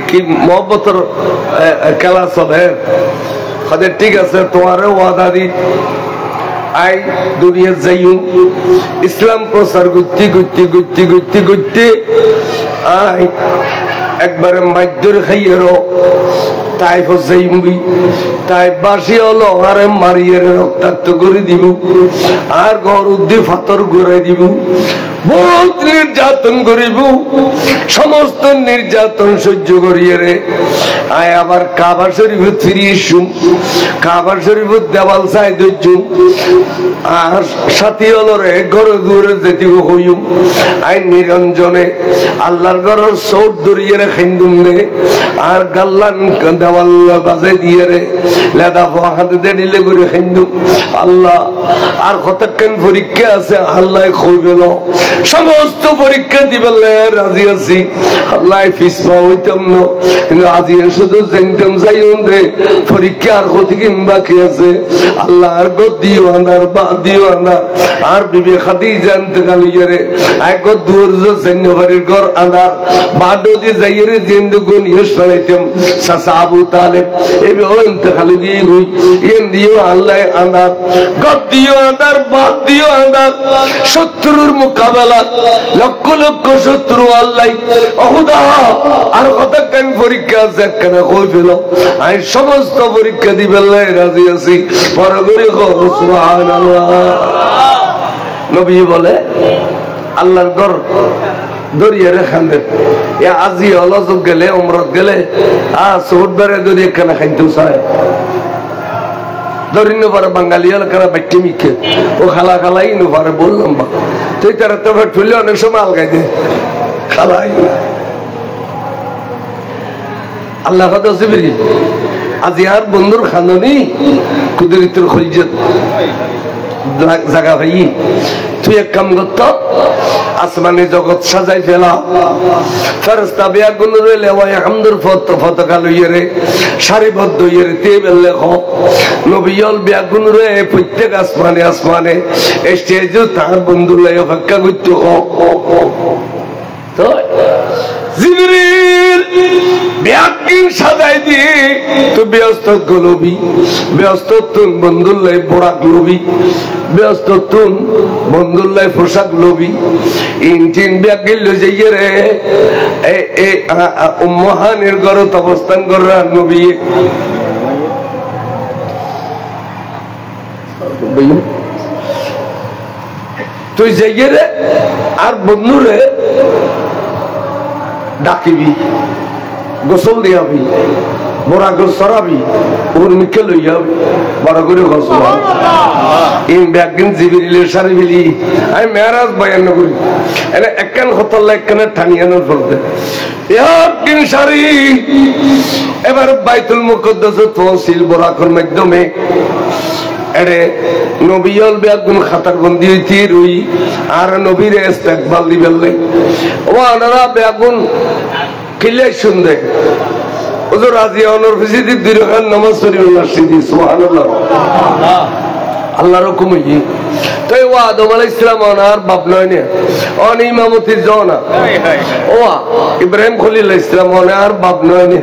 S1: কি মোহব্বতের খেলা চলে খাদের ঠিক আছে তোমার ওয়াদা দি আই দুনিয়া যাইম ইসলাম প্রচার করতে করতে করতে করতে করতে আই একবারে মাইদুর খাইয়েরো তাই ফসাইমবি তাই বাসি হলো আরে মারিয়ে রক্তাক্ত করে দিব আর ঘর উদ্দি ফাতর ঘুরাই দিব বহুত নির্যাতন করিব সমস্ত নির্যাতন সহ্য করিয়ে রে আয় আবার কাবা শরীফ ফিরিয়ে শুন কাবা শরীফ দেওয়াল চাই দইছুম আর সাথী হলো রে ঘরে ঘুরে যেতে হইম আই নিরঞ্জনে আল্লাহর ঘরের চোট ধরিয়ে রে খাইন্দুম রে আর গাল্লান দেওয়াল বাজে দিয়ে রে লেদা হাতে দিয়ে নিলে করে খাইন্দুম আল্লাহ আর কতক্ষণ পরীক্ষা আছে আল্লাহ কইবে না সমস্ত পরীক্ষা দিবে রাজি আছি আল্লাহ ফিস পাওয়া হইতাম না কিন্তু আজি শুধু জানতাম যাইম রে পরীক্ষা আর কত বাকি আছে আল্লাহ আর গদ দিও আনার বা দিও আনার আর বিবে খাদি জানতে গালিয়ে রে এক দুর্য সৈন্যবাড়ির ঘর আনার বাডো দিয়ে যাইয়ে রে জেন্দু গুণ ইয়ে শোনাইতাম সাসা আবু আবু তালেব এবে ও ইন্তেকাল দিয়ে গই ইন দিও আল্লাহ আনার গদ দিও আনার বাদ দিও আনার শত্রুর মোকাবেলা লক্ষ লক্ষ শত্রু আল্লাহ অহুদা আর কথা কেন পরীক্ষা আছে কেন কই ফেলো আমি সমস্ত পরীক্ষা দিবে আল্লাহ রাজি আছি পরগরি সুবহানাল্লাহ। নবী বলে আল্লাহর ঘর দরিয়া রেখান দেন আজি অলজক গেলে উমরত গেলে সৌদ বেড়ে দরিয়া কেনা খাইতে চায় ধরিন পারে বাঙালি এলাকারা বাইকে মিখে ও খালা খালাই নো পারে বললাম বা তুই তারা তো ঠুলে অনেক সময় আলগাই দে খালাই আল্লাহ কথা শিবিরি আজি আর বন্ধুর খাননি কুদরিতুল খলিজত জায়গা ভাই তুই এক কাম করত আসমানে জগৎ সাজাই ফেলা ফেরেশতা বেয়াগুন রইলে ওই হামদুর পতাকা লইয়ে রে সারিবদ্ধ হইয়ে রে টেবিল লেখ নবীল বেয়াগুন রে প্রত্যেক আসমানে আসমানে স্টেজে তার বন্ধু লাই অপেক্ষা করত তো জিবরিল বেয়াকিন সাজাই দিয়ে তো ব্যস্ত গলবি ব্যস্ত তুন বন্ধুল্লাই বোরাক লবি ব্যস্ত তুন বন্ধুল্লাই পোশাক লবি ইনটিন বেয়াকিল লই যাইয়ে রে এ উম্মাহানের ঘরত অবস্থান করা নবী তুই যাইয়ে রে আর বন্ধুরে ডাকিবি গোসল দিয়াবি বড়া গোস সরাবি ওর মুখে লইয়াবি বড় করে গোসল ইন ব্যাগিন জিবরিলের সারি বিলি আমি মেরাজ বয়ান করি এনে একখান হতল্লা একখানে ঠানিয়ানোর ফলতে একদিন সারি এবার বাইতুল মুকদ্দাস তহসিল বরাকর মাধ্যমে এরে নবীল বেগুন খাতার বন্দি হইতে রই আর নবীর ইস্তেকবাল দিবেলে ও আনারা বেগুন কিলে শুনদে হুজুর আজি অনর ফিজিদি দুই রাকাত নামাজ পড়িও মসজিদে সুবহানাল্লাহ আল্লাহর হুকুম হই তো ও আদম আলাইহিস সালাম ওনার বাপ নয় না অন ইমামতি জনা ও ইব্রাহিম খলিল ইসলাম ওনার বাপ নয় না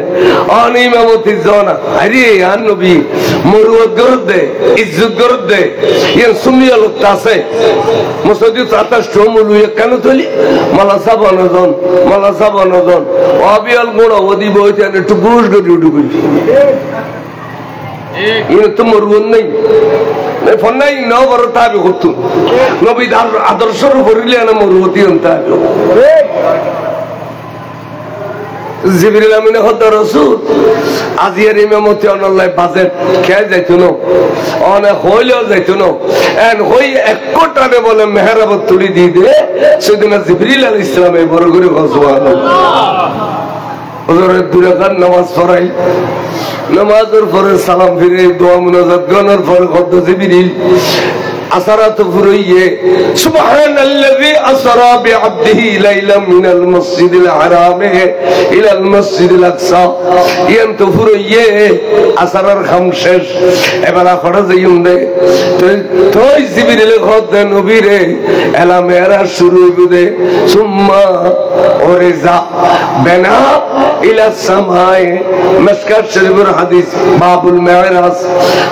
S1: অন ইমামতি জনা আরে আর নবী মরুত গরদে ইজ্জত গরদে ইন সুমিয়া লোক আছে মসজিদে 27 মুলু কেন তলি মালাসা বনজন অবিয়াল গুণ ওদি বইতে একটু বুঝ গড়ি উঠুই ইন তো মরুন নাই ফন্নাই ন বড় তাবি করতো নবী আদর্শের উপরিলে না মরুতি অন্তাবি জিবরিল আমিনে হদ রাসূল আজিয়ার ইমামতি অনলাই বাজেট খেয়ে যাইতো না অনেক হইলেও যাইতো না এন হই এক কোটানে বলে মেহরাবত তুলি দিয়ে দে সেদিন জিবরিল আলাইহিস সালামে বড় করে সুবহানাল্লাহ হুজুরের দুই রাকাত নামাজ পড়াই নামাজের পরে সালাম ফিরে দোয়া মুনাজাত গানোর পরে কত জিবরিল আসরাত ফুরাইয়ে সুবহানাল্লাযী আসরা বিআবদিহি লাইলাম মিনাল মসজিদিল হারাম ইলাল মসজিদিল আকসা ইয়ান্ত ফুরাইয়ে আসরার খাম শেষ এবারে ফড়া যাইউন্দে তো জিবরিল খদ নবীরে এলা মেরা শুরু হইবে সুম্মা ওরিজা বেনা ইলা সামায়ে মিসকাত শরীফের হাদিস বাবুল মেরাজ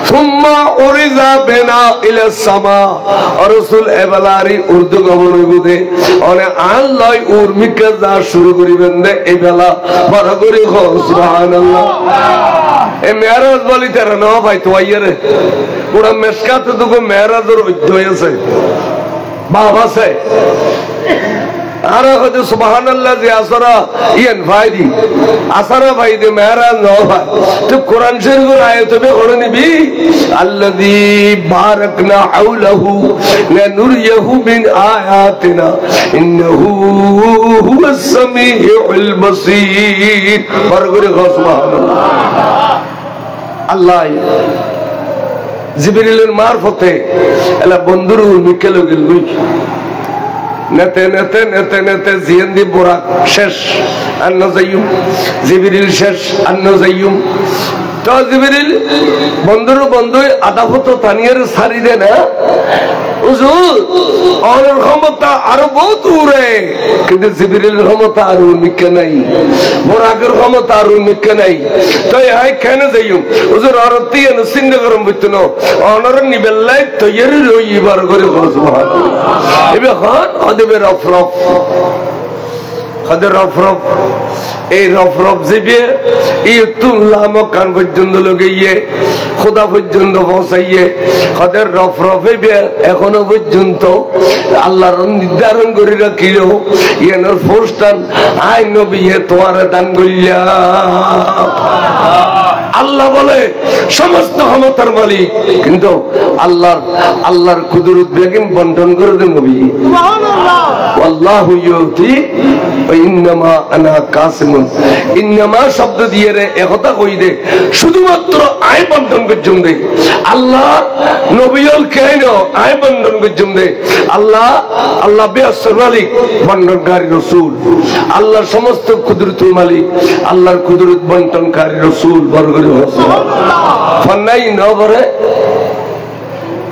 S1: সুম্মা ওরিজা বেনা ইলা সামা রাসূল এবালারি উর্দু গমন হইবদে অনে আল্লাহ উর্মিকা যা শুরু করিবেন দে এবেলা বড় করে সুবহানাল্লাহ এ মেরাজ বলি তার না ভাই তো আইরে পুরা মিসকাত তো মেরাজের অধ্যায় আছে বাবা আছে আর কত সুবহানাল্লাহ যে আসরা ইয়ান ফাইদি আসরা ফাইদি মেরাজ ন ভাই তো কোরআন শরীফের আয়াত বে পড়ে নিবি আল্লাযী বারাকনা হাওলাহু লিনুরিয়াহু মিন আয়াতিনা ইন্নাহু হুয়াস সামিউল বাসীর বরগরে সুবহানাল্লাহ আল্লাহ জিবরিলের মারফতে এলা বন্ধুর মিকেল গেল নেতে নেতে নেতে নেতে জিয়ান্দি বোরাক শেষ আন্ন যাইয়ুম জিবরিল শেষ আন্ন যাইয়ুম তো জিবরিল বন্ধুর বন্ধু আদাফত তানিয়ার সারি দে না হুজুর ওর ক্ষমতা আরো বহুত দূরে, কিন্তু জিবরিলের ক্ষমতা আর উন্মিকে নাই, বোরাকের ক্ষমতা আর উন্মিকে নাই। তাই হাই কেন যাইও হুজুর আর তিয়ান সিন্ধে গরম বইতনো অনর নিবেল্লাই তৈরি রইবার করে সুবহানাল্লাহ। এবে খান আদেবে রফরফ খাদের রফরফ, এই রফরফ জিবে ইতুল্লাহ মকান পর্যন্ত লগাইয়ে খোদা পর্যন্ত পৌঁছাইয়ে খাদের রফরফে এখনো পর্যন্ত আল্লাহর নির্ধারণ করে রাখিল ইয়ানোর ফোরস্টান আই নবী তোমার দান করিয়া। আল্লাহ বলে সমস্ত ক্ষমতার মালিক, কিন্তু আল্লাহর কুদরত বেগম বন্টন করে দেন নবী। আল্লাহু ইউতি ওয়া ইন্নামা আনা কাসিমুন, ইন্নামা শব্দ দিয়ে রে একথা কই দে শুধুমাত্র আয় বন্টন করছুম দে। আল্লাহ নবীল কেন আয় বন্টন করছুম দে। আল্লাহ বেআসর মালিক, বন্টনকারী রাসূল। আল্লাহর সমস্ত কুদরতের মালিক, আল্লাহর কুদরত বন্টনকারী রাসূল বর্গরে ফন্নাই নভরে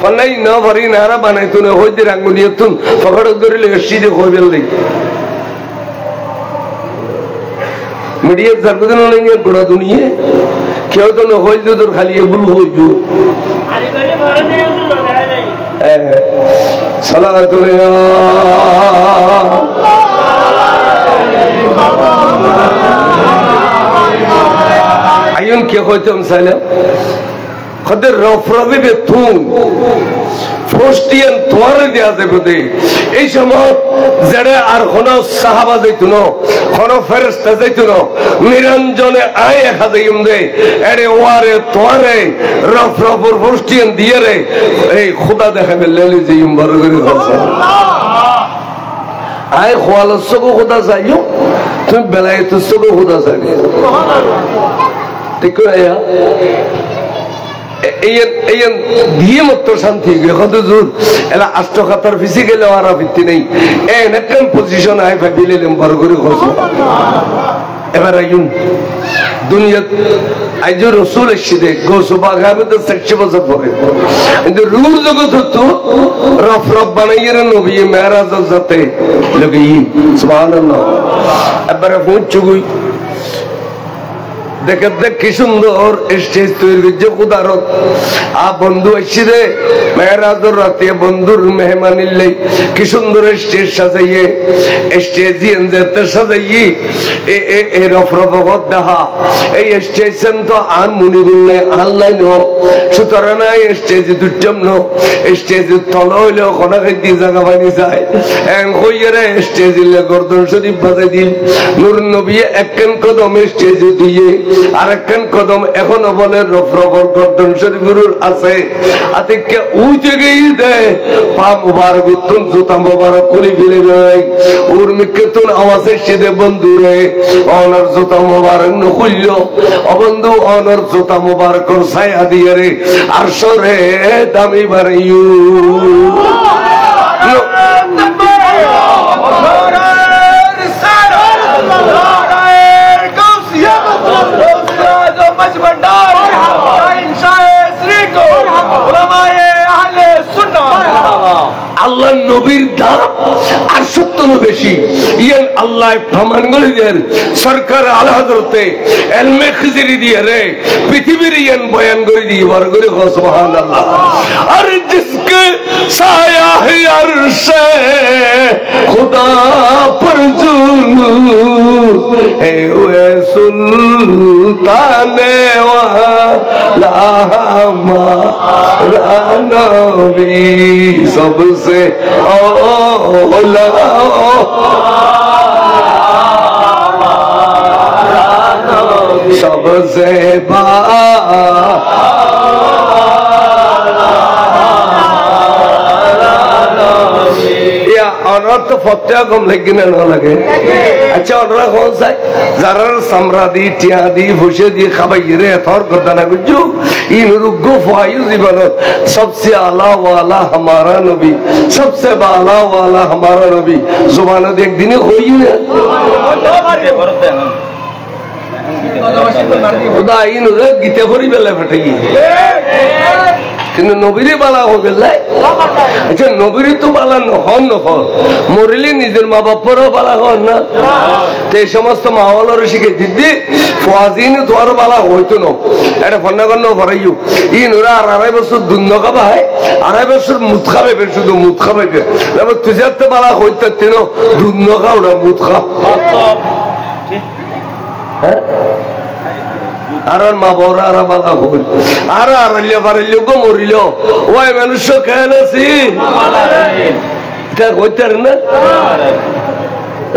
S1: ফন্নাই নভরি নারা বানাইতো না হইতে রাঙ্গুনিয়তুন ফকড়ক ধরিলে সিধে কইবেল দেই মিডিয়া জারগুদিন লাগে গোড়া দুনিয়ে কেউ তো না হইল তোর খালি এগুলো হইল সালাতু আইন কে হইতাম সালাম খদের রফরফে বেতুন ফোস্টিয়ান তোয়ারে দেয়া যাবে দে। এই সময় যারা আর কোন সাহাবা যাইতো না, কোন ফেরেশতা যাইতো না, নিরঞ্জনে আয় একা যাইম দে আরে ওয়ারে তোয়ারে রফরফর ফোস্টিয়ান দিয়ে রে এই খোদা দেখাবে লেলে যাইম বড় করে হচ্ছে আয় খোয়ালসগো খোদা যাইও তুমি বেলায়েতসগো খোদা যাবে ঠিক আছে। দিয়ে মত শান্তি এলা আষ্ট খাতার পিছি গেলে আর ভিত্তি নেই এন পজিশন আয় ভাবিলে বড় করে খোঁজ। এবার আইন দুনিয়াত আইজ রসুল এসে দেখ গোসবাগামে তো 60 বছর পরে, কিন্তু রুর জগৎ হতো রফ রফ বানাইয়ে নবী মেরাজ যাতে লগি সুবহানাল্লাহ। এবারে পৌঁছুই দেখে দেখ কি সুন্দর স্টেজ তৈরি করছে কুদারত। বন্ধু এসে রে মেহরাজর রাতে বন্ধুর মেহমানিল্লাই কি সুন্দর স্টেজ সাজাইয়ে স্টেজ যেতে সাজাইয়ে এ রফরফত দেখা এই স্টেশন তো আর মুনিবুল্লাই আল্লাহ ন সুতরাং স্টেজ দুর্জম ন স্টেজ তল হইলেও কোনাকে দিয়ে জায়গা বানি যায় এন হইয়ে স্টেজ গর্দন শরীফ বাজাই দিল নূর নবী একখান কদম স্টেজ দিয়ে আরেকখান কদম এখনো বলে রফরফর গর্দন শরীফুর আছে আতিকে উঠে গিয়ে দেয় পা মুবারক তুন জুতা মুবারক করে ফেলে দেয় ওর মিকে তুন আওয়াজে সিধে বন্ধু রে অনর জুতা মুবারক নকুল্য অবন্ধু অনর জুতা মুবারক ছায়া দিয়ে রে আরশরে দামি বাড়াইউ আল্লাহ নবীর দাম আর 70 বেশি ইয়ান আল্লাহ প্রমাণ করে দেন সরকার আলা হযরতে ইলমে খিজরি দিয়ে রে পৃথিবীর ইয়ান বয়ান করে দিয়ে বার করে সুবহানাল্লাহ। আর जिसके साया है अर्शे खुदा पर जुनू है वे सुल्ताने वाला हमारा नबी सबसे औला सबसे बा তো ফতয়া কম লাগে না লাগে। আচ্ছা ওরা কোন চাই যারা সামরা দি টিয়া দি ভুষে দিয়ে খাবাই রে থর করতে না বুঝছো ইনরুগ্য ফায়ু জীবন সবসে আলা ওয়ালা হামারা নবী সবসে বালা ওয়ালা হামারা নবী জুবান একদিনে হই না খুদা ইন গীতে ভরি বেলা ফেটে কিন্তু নবীরে বালা হবে আচ্ছা নবীরে তো বালা হন মরিলে নিজের মা বাপরও বালা হন না তো এই সমস্ত মাহলের শিখে দিদি ফোয়াজিন তো আরো বালা হইতো না এটা ফন্নাগণ্য ভরাইও ই নোরা আর 2.5 বছর দুধ নখাবা হয় 2.5 বছর মুদ খাবে শুধু মুদ খাবে তুই তো বালা হইতে তেন দুধ নখাও না মুদ খাও হ্যাঁ আর মা বড়রা আর বালা হল আর আড়াইলে বাড়াইলে গো মরিল ওই মানুষ খেয়াল আছি কইতে না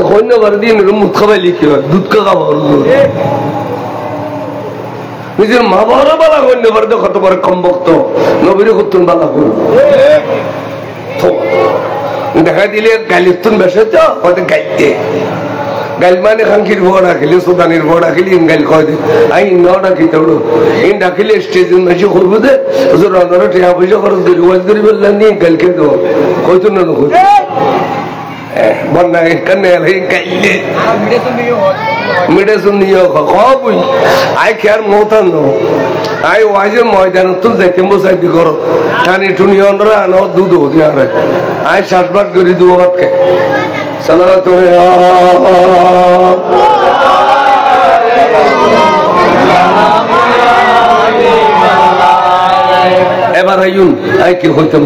S1: কন্যাবার দিন মুখ খাবাই লিখি দুধ খাবার নিজের মা বাবারা বালা কন্যাবার কত বড় কম ভক্ত নবীর করতেন বালা হল দেখা দিলে গালিতুন বেসে তো হয়তো গাইতে গাইল মানে খাঙ্কির ভোগ রাখিলে সুদানির ভোগ রাখিলে ইন গাইল কয় দে আই ন ডাকি তোড়ো ইন ডাকিলে স্টেজ মেশে করবো দে রান্নার টাকা পয়সা খরচ করি ওয়াজ করি বললেন নি গাইলকে দেবো কইতো না নকই বন্যা কানে গাইলে মেডিসিন নিয়ে খাবই আই খেয়ার মতান আই ওয়াজের ময়দান তো দেখে বসাই দি করো টানি টুনি অন্ডরা আনো দুধ হতে আর আই শ্বাসবাদ করি দু ভাত খাই সালাত এবার আইন আই কি হইতাম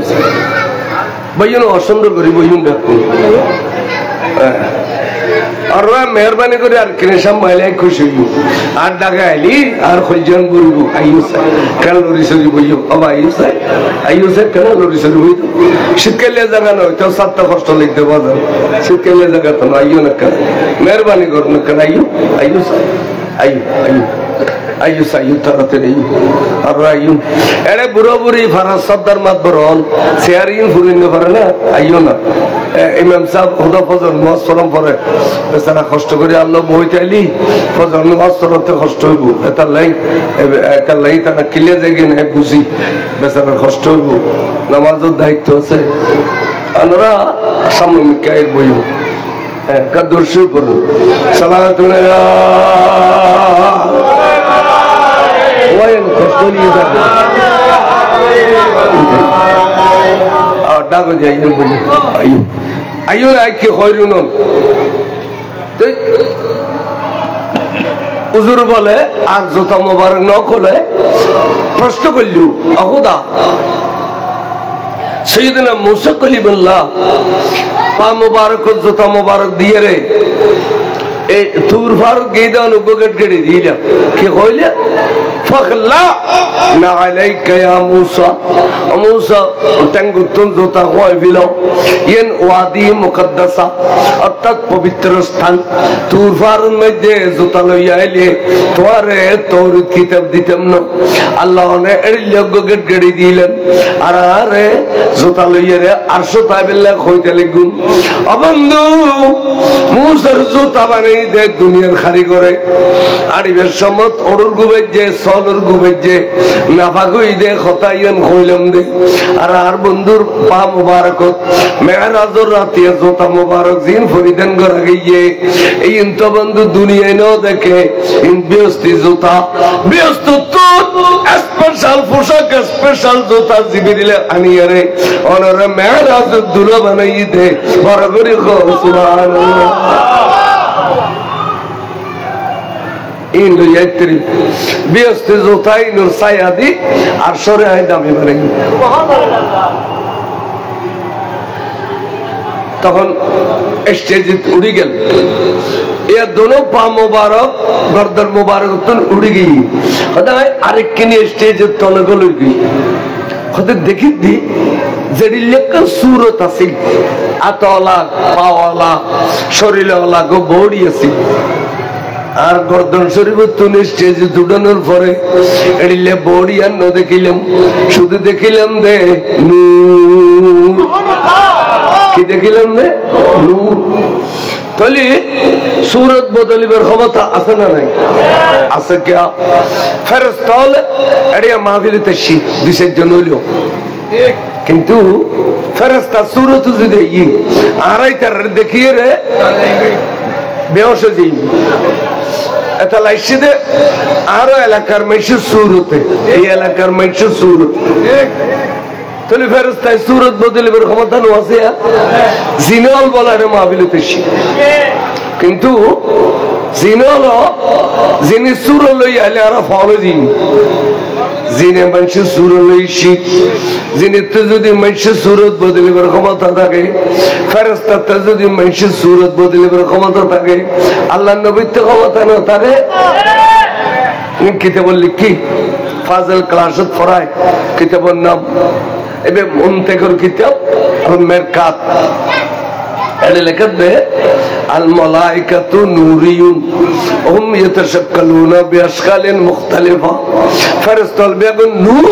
S1: বইন অসুন্দর করি বইন দেখুন আর মেহরবানি করে আর কিনেসাম মাইলাই খুশি হইব আর ডাকা আইলি আর খলজান বলব আইও সাই কেন লরি সরি বইও বাবা আইও সাই কেন লরি সরি বই শীতকালে জায়গা নয় তো সাতটা কষ্ট লিখতে বাজার শীতকালে জায়গা তো আইও না কেন মেহরবানি করুন কেন আইও সাই আইও সাইও তাড়াতাড়ি আর আইও এরে বুড়ো বুড়ি ফারাজ সর্দার মাত বরন শেয়ারিং ফুরিং পারে না আইও না ইমাম সাহেব খুদা ফজর নামাজ পড়ম পড়ে বেচারা কষ্ট করে আল্লাহ বইতে আইলি ফজর নামাজ পড়তে কষ্ট হইব এটা লাই তারা কিলে যাই না বুঝি বেচারার কষ্ট হইব নামাজের দায়িত্ব আছে আমরা সামনে মিকাইল বইব দর্শন করুন সালাত কষ্ট নিয়ে যাবে ডাকো যাই বলি আইও আইকে হইরুন হুজুর বলে আর জুতা মোবারক ন খোলে প্রশ্ন করলু আহুদা সৈয়দনা মুসা কলিমুল্লাহ পা মোবারক জুতা মোবারক দিয়ে রে এই তুর ফারুক গিয়ে দেওয়ান উপগেট গেড়ে দিলাম কি কইলে ফখলা না আলাইকা ইয়া মুসা মুসা টাঙ্গুতুন জুতা কয় বিলো ইন ওয়াদি মুকদ্দাসা অর্থাৎ পবিত্র স্থান তুর ফারুক মধ্যে জুতা লইয়া আইলে তোরে তোর কিতাব দিতাম না আল্লাহ নে এর লগগেট গেড়ে দিলেন আর আরে জুতা লইয়া রে আরশো তাবিল্লাহ কইতে লাগুন অবন্ধু মুসার জুতা বানাই দে দুনিয়ার খালি করে আরিবের সমত ওরুর গুবের যে সলুর গুবের যে নাফাকুই দে খতাইয়ান কইলাম দে আর বন্ধুর পা মুবারকত মেরাজুর রাতে জুতা মুবারক জিন ফরিদান গরা গিয়ে এই ইন্ত বন্ধু দুনিয়ায় ন দেখে ইন বিয়স্তি জুতা বিয়স্ত তো স্পেশাল পোশাক স্পেশাল জুতা জিবিরিলে আনিয়ারে ওনারা মেরাজুর দুলা বানাই দে বড় করে সুবহানাল্লাহ ইন লইয়াইত্রি বিয়স্তি জুতাই নুর সায়াদি আর সরে আই দামি বানাই তখন স্টেজে উড়ি গেল ये दोनों पा मुबारक गर्दन मुबारक तो उड़ गई आरेक के लिए स्टेज तले गल गई देखी थी जेडी लेकर सूरत आसी आतला पावाला शरीरवाला गो बॉडी आसी আর গর্দন শরীফ তুন স্টেজে দুটানোর পরে এডিলে বডি আর ন দেখিলাম শুধু দেখিলাম দে নূর কি দেখিলাম দে নূর তাহলে सूरत बदलिবার ক্ষমতা আছে না নাই আছে কি ফেরেশতা হলে এরিয়া মাহফিলে তাশি বিশের জন্য হলো ঠিক কিন্তু ফেরেশতা सूरत যদি ই আড়াই তার দেখিয়ে রে বেহশ হয়ে এটা লাইছে দে আরো এলাকার মানুষের সুরতে এই এলাকার মানুষের সুরত তাহলে ফেরেশতায় সুরত বদলিবার ক্ষমতা নো আছে জিনাল বলারে মাহফিলেতে কিন্তু জিনাল যিনি সুর লই আলে আর ফলো দিন যিনি মানুষের সুর লই শিখ যিনি তো যদি মানুষের সুরত বদলিবার ক্ষমতা থাকে ফেরেশতাতে যদি মানুষের সুরত বদলিবার ক্ষমতা থাকে আল্লাহর নবীর তো ক্ষমতা না তারে কিতাব লিখি ফাজল ক্লাসত পড়ায় কিতাবের নাম এবে মুনতাকির কিতাব আর মেরকাত এলে লেখত দে আল মালাইকাতু নূরিয়ুন হুম ইয়াতাশাক্কালুনা বিআশকালিন মুখতালিফা ফেরেশতাল বেগুন নূর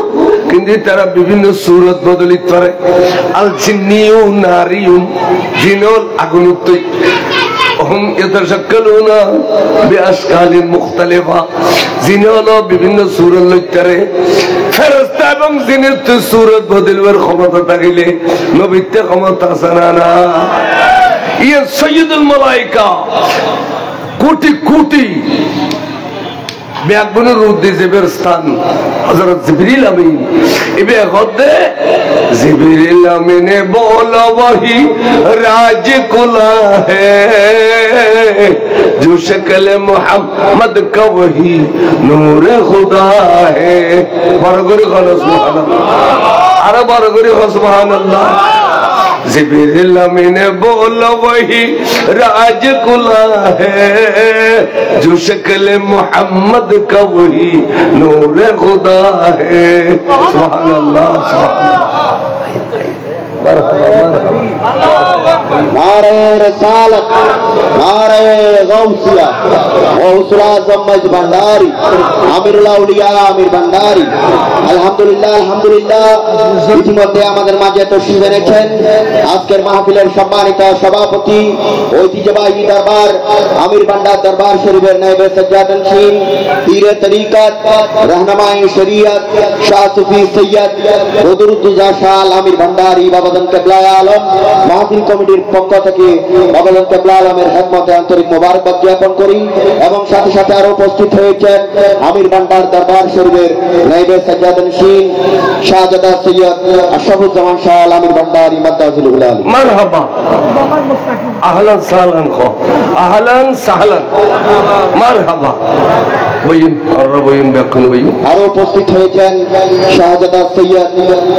S1: কিন্তু তারা বিভিন্ন সূরত বদলিত করে আল জিন্নিয়ু নারিয়ুন জিনল আগুনুত হুম ইয়াতাশাক্কালুনা বিআশকালিন মুখতালিফা জিনল বিভিন্ন সূরত লইতারে ফেরেশতা এবং জিনের তো সূরত বদলবার ক্ষমতা থাকিলে নবীতে ক্ষমতা আছে না ये सैयदुल मलाइका कोटि कोटि ব্যাকবনের রুদ্দি জেবের স্থান হযরত জিবরিল আমিন ইবে গদে জিবরিল আমিনে बोला वही राज कुला है जो शक्ल मोहम्मद का वही नूर खुदा है बरगरी खलो सुभान अल्लाह अरे बरगरी खलो सुभान अल्लाह जिब्रील ने बोला वही राज कुला है जो शक्ल मोहम्मद का वही नूर खुदा है सुभान अल्लाह
S2: नारे रसालत नारे गौसिया गौसुल आज़म मज भंडारी आमिरुल औलिया आमिर भंडारी আলহামদুলিল্লাহ আলহামদুলিল্লাহ ইতিমধ্যে আমাদের মাঝে তশরিফ এনেছেন আজকের মাহফিলের সম্মানিত সভাপতি ঐতিহ্যবাহী দরবার আমির ভান্ডার দরবার শরীফের নায়েবে সজ্জাদনশীন পীরে তরিকত रहनुमाए शरीयत शाह सूफी सैयद বদরুদ্দোজা শাহ আমির ভান্ডারি বাবাজান কিবলা আলম মাহফিল কমিটির পক্ষ থেকে বাবাজান কিবলা আলমের খেদমতে আন্তরিক মোবারকবাদ জ্ঞাপন করি এবং সাথে সাথে আরো উপস্থিত হয়েছেন আমির ভান্ডার দরবার শরীফের নায়েবে সজ্জাদনশীন শাহজাদা সৈয়দ আশরাফুজ্জামান শাহ আমির ভান্ডারি মাদ্দাজিল উলাল
S1: মারহাবা আহলান সাহলান খো আহলান সাহলান মারহাবা বইন আর বইন বেকুন বইন
S2: আরো উপস্থিত হয়েছেন শাহজাদা সৈয়দ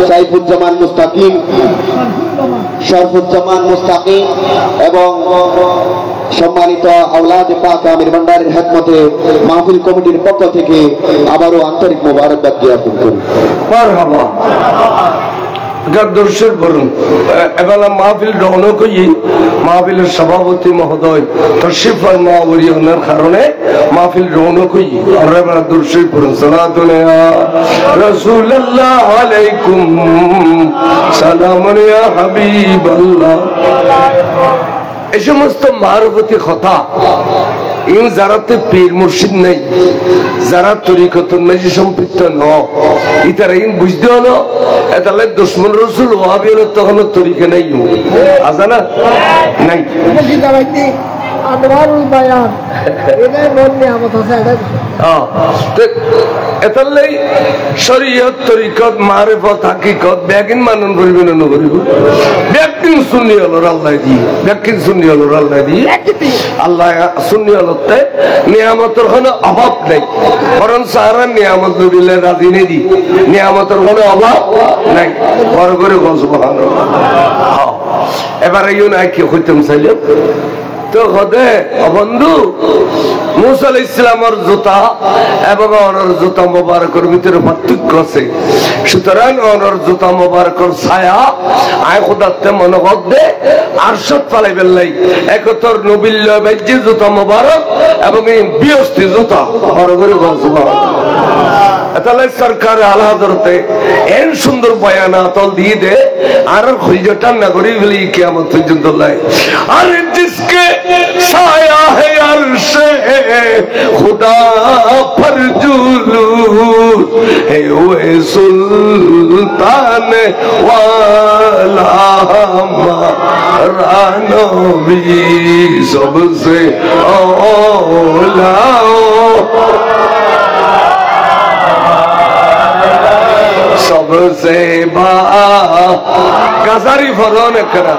S2: সাইফুজ্জামান মুস্তাকিম শরফুজ্জামান মুস্তাকিম এবং সম্মানিত আওলাদ পাক আমির ভান্ডারের খেদমতে মাহফিল কমিটির পক্ষ থেকে আবারও আন্তরিক মোবারকবাদ জ্ঞাপন করি
S1: মারহাবা দর্শক বলুন এবার মাহফিল রওনা করি মাহফিলের সভাপতি মহোদয় তশরিফ ফরমা ওরিয়নের কারণে মাহফিল রওনা করি আর এবার দর্শক বলুন সালাতু ইয়া রাসূলুল্লাহ আলাইকুম সালামুন ইয়া হাবিবাল্লাহ এই সমস্ত মারফতি কথা ইন যারাতে পীর মুর্শিদ নাই যারা তরিকত মাঝে সম্পৃক্ত ন ইতারা ইন বুঝতে হলো এতালে দুশমন রাসূল ওয়াহাবি হলো তখন তরিকা নাই আজানা নাই
S3: আদওয়ারুল বায়ান এটাই বললে আমার কাছে
S1: এতালে শরীয়ত তরিকত মারিফত হাকিকত বেগিন মানন করিবে না করিব বেগিন সুন্নি হলো আল্লাহ দি বেগিন সুন্নি হলো আল্লাহ দি আল্লাহ সুন্নি হলতে নিয়ামতের কোনো অভাব নাই বরং সারা নিয়ামত দিলে রাজি নেই দি নিয়ামতের কোনো অভাব নাই বড় করে সুবহানাল্লাহ এবার ইউ না কি হইতাম চাইলে তো হদে বন্ধু মুসা আলাইহিস সালামের জুতা এবং ওনার জুতা মোবারকের ভিতরে পার্থক্য আছে সুতরাং ওনার জুতা মোবারকের ছায়া আয় খোদাতে মনে হদে আরশত পালাইবেন লাই একতর নবিল্য বাইজি জুতা মোবারক এবং এই বিয়স্তি জুতা বড় করে সুবহানাল্লাহ তাহলে সরকার আলা হযরতে এন সুন্দর বয়ানাত দিয়ে দে আর খুলজটা না করি বলি কিয়ামত পর্যন্ত লাই আর जिसके साया है अर्श खुदा पर जुलूस है वे सुल्तान वाला हमारा नबी सबसे औला सबसे बा गजारी फरौन करा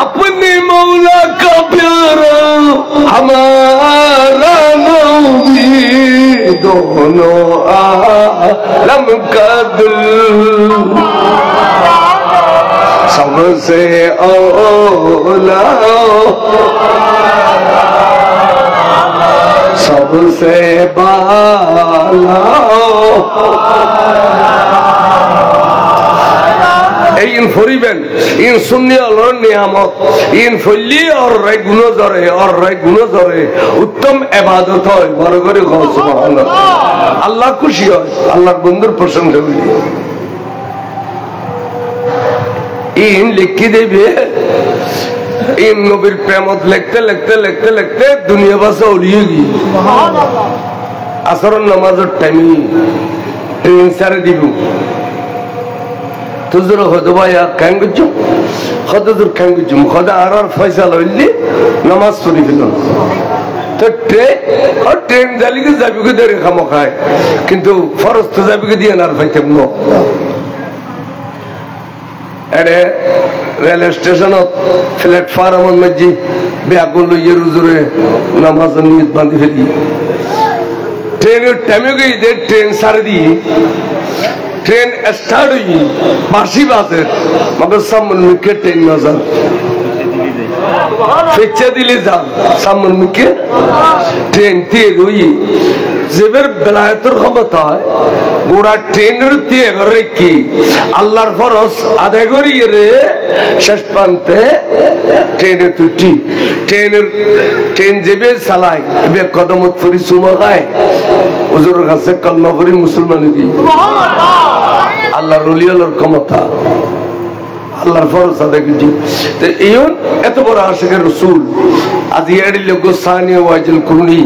S1: अपने मौला का प्यारा हमारा नबी दोनों आलम का दिल सबसे औला सबसे बाला इन फरीबेन इन सुन्नी और नियामत इन फल्ली और राय गुनो जरे उत्तम इबादत है बड़ करे सुबहानाल्लाह अल्लाह खुशी है अल्लाहर बंदर प्रशंसा हुई इन लिखी देवे इन नबीर प्रेमत लिखते लिखते लिखते लिखते दुनिया बासा उड़िएगी असर नमाज टाइम ट्रेन सारे दिबू तुझर खुदा या कैंगुजु खुदा तुर कैंगुजु खुदा आरार फैसला होइली नमाज पढ़ी फिलन तो ट्रेन जाली के जाबी के देरे खामो खाए किंतु फरज तो जाबी के दिया नार फाइते नो एडे रेलवे स्टेशन प्लेटफॉर्म में जी ब्यागुल ये रुजुरे नमाज नियत बांधी फिरी ट्रेन टाइम गई दे ट्रेन सारे दी ट्रेन स्टार्ट हुई बासी बात है मगर सामने में के ट्रेन नजर पीछे दिली जा सामने में के ट्रेन तेज हुई जेबर बेलायतर खबता है गोड़ा ट्रेनर तेज रखी अल्लाहर फरज आधे गोरी रे शस्पांते ट्रेन टूटी ट्रेन जेबे सलाई बे कदम उत्तरी सुमा गाए हुजूर का से कलमा पढ़ी मुसलमान की अल्लाह रुली अल्लाह कमता अल्लाह फरज आदे की तो इयोन एत बड़ा आशिक रसूल आज ये लोगों सानिया वाजिल कुर्नी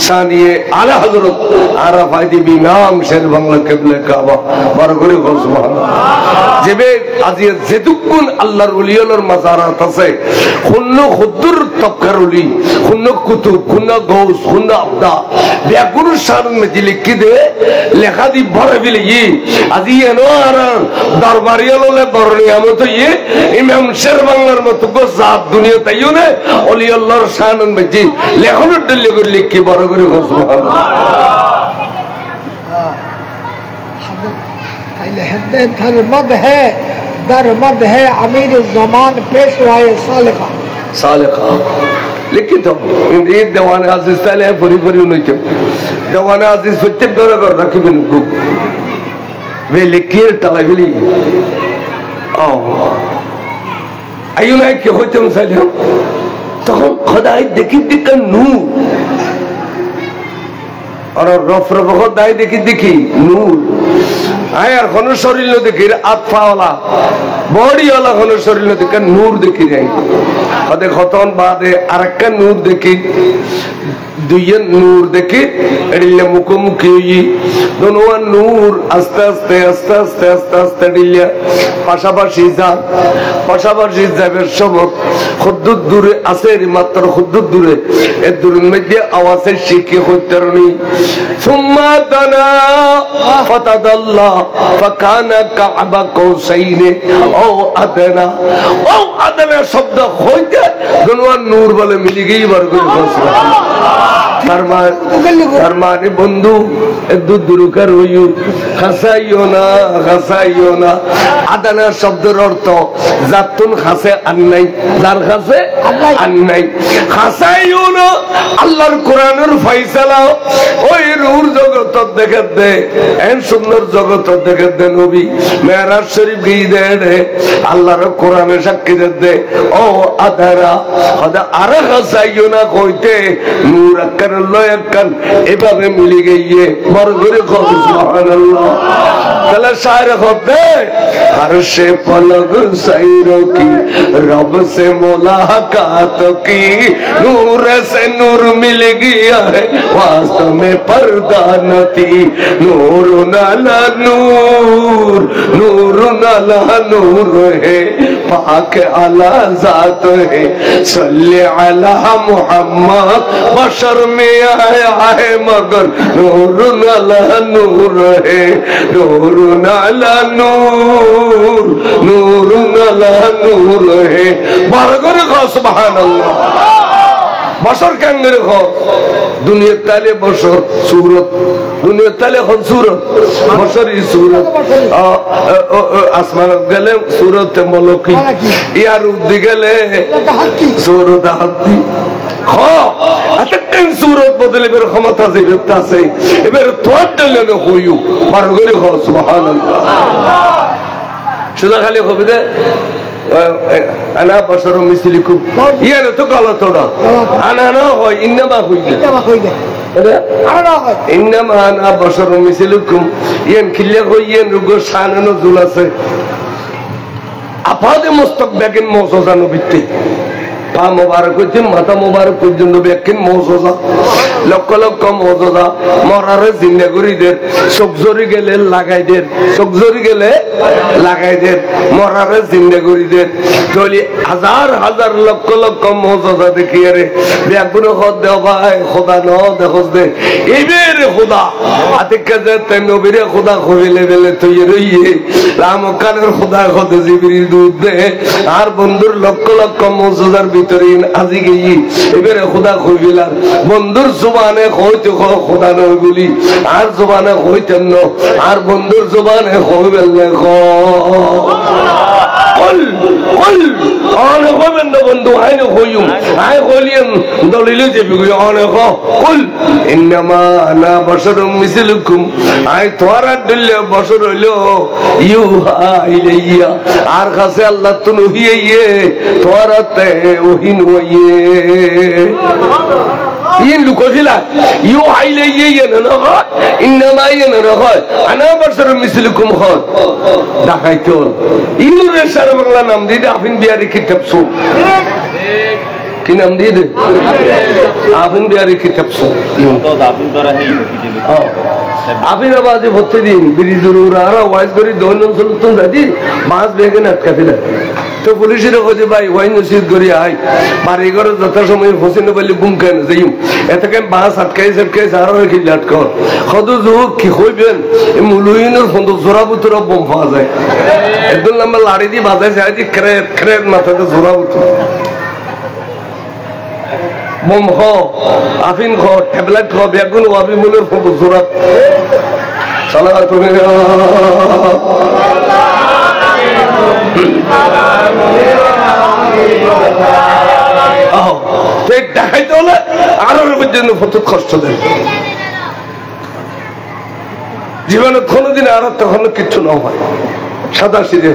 S1: सानिया आला हज़रत आरफ आदि इमाम शेर बांग्ला किबला काबा बरगुरी को सुभान जेबे आज ये जेदुकुन अल्लाह रुली अल्लाह मज़ारात से खुन्नो खुदर तबकरुली खुन्नो कुतुब खुन्नो गौस खुन्नो अब्दा बेगुरु शान में जिले किधे लेखा दी बड़े बिले ये आज ये नो आरा दरबारिया लोले बरनिया में तो ये इमाम शेर बांग्ला में तो को साफ दुनिया तैयो ने ओली अल्लाह शान में जी लेखन डल्ले को लिख के बरगुरी को सुभान
S3: दरमद है अमीर ज़मान पेशवाए सालिका
S1: सालिका लिखित हो ये दवाने आज़िज़ ताले है पूरी पूरी उन्हें क्यों दवाने आज़िज़ फिर दौरा कर रखी बिनको वे लिखिए तालाबिली आयु ना क्या होते हैं साले तो हम खुदाई देखी दिक्कत नूर और रफ खुदाई देखी नूर आये यार खनू शरीर लो देखी आत्मा वाला बॉडी वाला खनू शरीर लो देखी नूर देखी जाए खुदे खतौन बादे अरक्का नूर देखी दुयन नूर देखी एडिल्ले मुखोमुखी हुई दोनों नूर आस्ते आस्ते आस्ते आस्ते आस्ते आस्ते एडिल्ले पाशापाशी जाबेर शबक खुद्दुद दूरे आसेरी मात्र खुद्दुद दूरे ए दूरेर मध्य आवाज़े शिखी होतरनी सुम्मा दना फतदल्ला फकाना काबा कौसैने ओ अदना शब्द होते दोनों नूर वाले मिली गई बरगुर फरमाने बंधु दूध दुरुकर हुई खासाइयो ना आदाना शब्द अर्थ जातुन खासे अन्नाई दार खासे अन्नाई खासाइयो ना अल्लाहर कुरानेर फैसला ओई रूर जगत देखे दे एन सुंदर जगत देखे दे नबी मेराज शरीफ गई दे अल्लाहर कुराने साक्षी दे ओ आदारा खुदा आरा खासाइयो ना कोइते नूर अक्कन लयक्कन एभाবে मिली गई है बरगुरी को सुभानअल्लाह चला शायर होते हर से पलक सैरो की रब से मुलाकात की नूर से नूर मिल गया है वास्तव में पर्दा नती नूर नाला नूर नूर नाला नूर है पाक अला जात है सल्ले अला मुहम्मद बशर में आया है मगर नूर नाला नूर है नूर नाला नूर नूर नाला नूर है बरगर का सुभान अल्लाह बशर केंगे रखो दुनिया ताले बशर सूरत दुनिया ताले खन सूरत बशर ही सूरत आसमान गले सूरत मलकी यार उद्दी गले सूरत हाथी खो अतकन सूरत बदले बेर क्षमता से व्यक्ता से बेर तोड़ले न होयु बरगर खो सुभान अल्लाह शुदा खाली खो बिदे أنا بشر مثلكم يعني تقال تودا أنا هو إنما هو إنما أنا بشر مثلكم يعني كل هو ينرجو شان نزولاسه أفاد مستقبل موسوسا نبتة পা মোবারক হইতে মাথা মোবারক পর্যন্ত ব্যাখ্যান মৌজুজা লক্ষ লক্ষ মৌজুজা মরারে জিন্দেগরিদের চোখজরি গেলে লাগাইদের চোখজরি গেলে লাগাইদের মরারে জিন্দেগরিদের চলি হাজার হাজার লক্ষ লক্ষ মৌজুজা দেখিয়ে রে ব্যাগুন খদ দেও ভাই খোদা ন দেখোস দে এইবেরে খোদা আতিকা যে তে নবীরে খোদা কইলে বেলে তুই রইয়ে রাম কানের খোদা খদ জিবরিল দুধ দে আর বন্ধুর লক্ষ লক্ষ মৌজুজার ভিতরিন আজি গই এবারে খোদা কইবিলার বন্ধুর জবানে কইতে খোদা নয় বলি আর জবানে কইতেন না আর বন্ধুর জবানে কইবেল না قل قل انا قبل بندو عين خويم عي قولين دليل جبي انا قل انما انا بشر مثلكم عي توارا دل بشر له يوحى الي আর কাছে আল্লাহ তো নহিয়ে তোরাতে ওহিন হইয়ে ين لوكوزيلا يو حيلي ينغا انما ينغا انا بشر مثلكم خود داخايتون ينو رسال بغلا نام دي افين بياري كتاب سو কি নাম দিয়ে দে আফিন বিহারি কিতাব সো তো আফিন ধরা হেই আফিন আবাদে প্রতিদিন বিড়ি জরুর আর ওয়াইজ করি দৈনন্দিন চলতন দাদি মাছ বেগে নাটকা দিলা তো পুলিশের কইছে ভাই ওয়াইন নসিহত করি আই বাড়ি ঘরে যত সময় ফসিন বলি গুম কেন যাইম এতকে বাস আটকাই আর কি লাটকর খদু জুক কি কইবেন এই মুলুইনের ফন্দ জোরাবুতরা বম পাওয়া যায় একদম লম্বা লাড়ি দি বাজাইছে আই ক্রেট ক্রেট মাথাতে জোরাবুত বম খো আফিন খো ট্যাবলেট খো বেগুন ওয়াবি মুলের ফন্দ জোরাত সালাতু দেখাইতে হলে আরো পর্যন্ত প্রচুর কষ্ট দেয় জীবনে কোনোদিন আর তখন কিচ্ছু না হয় সাদা সিজে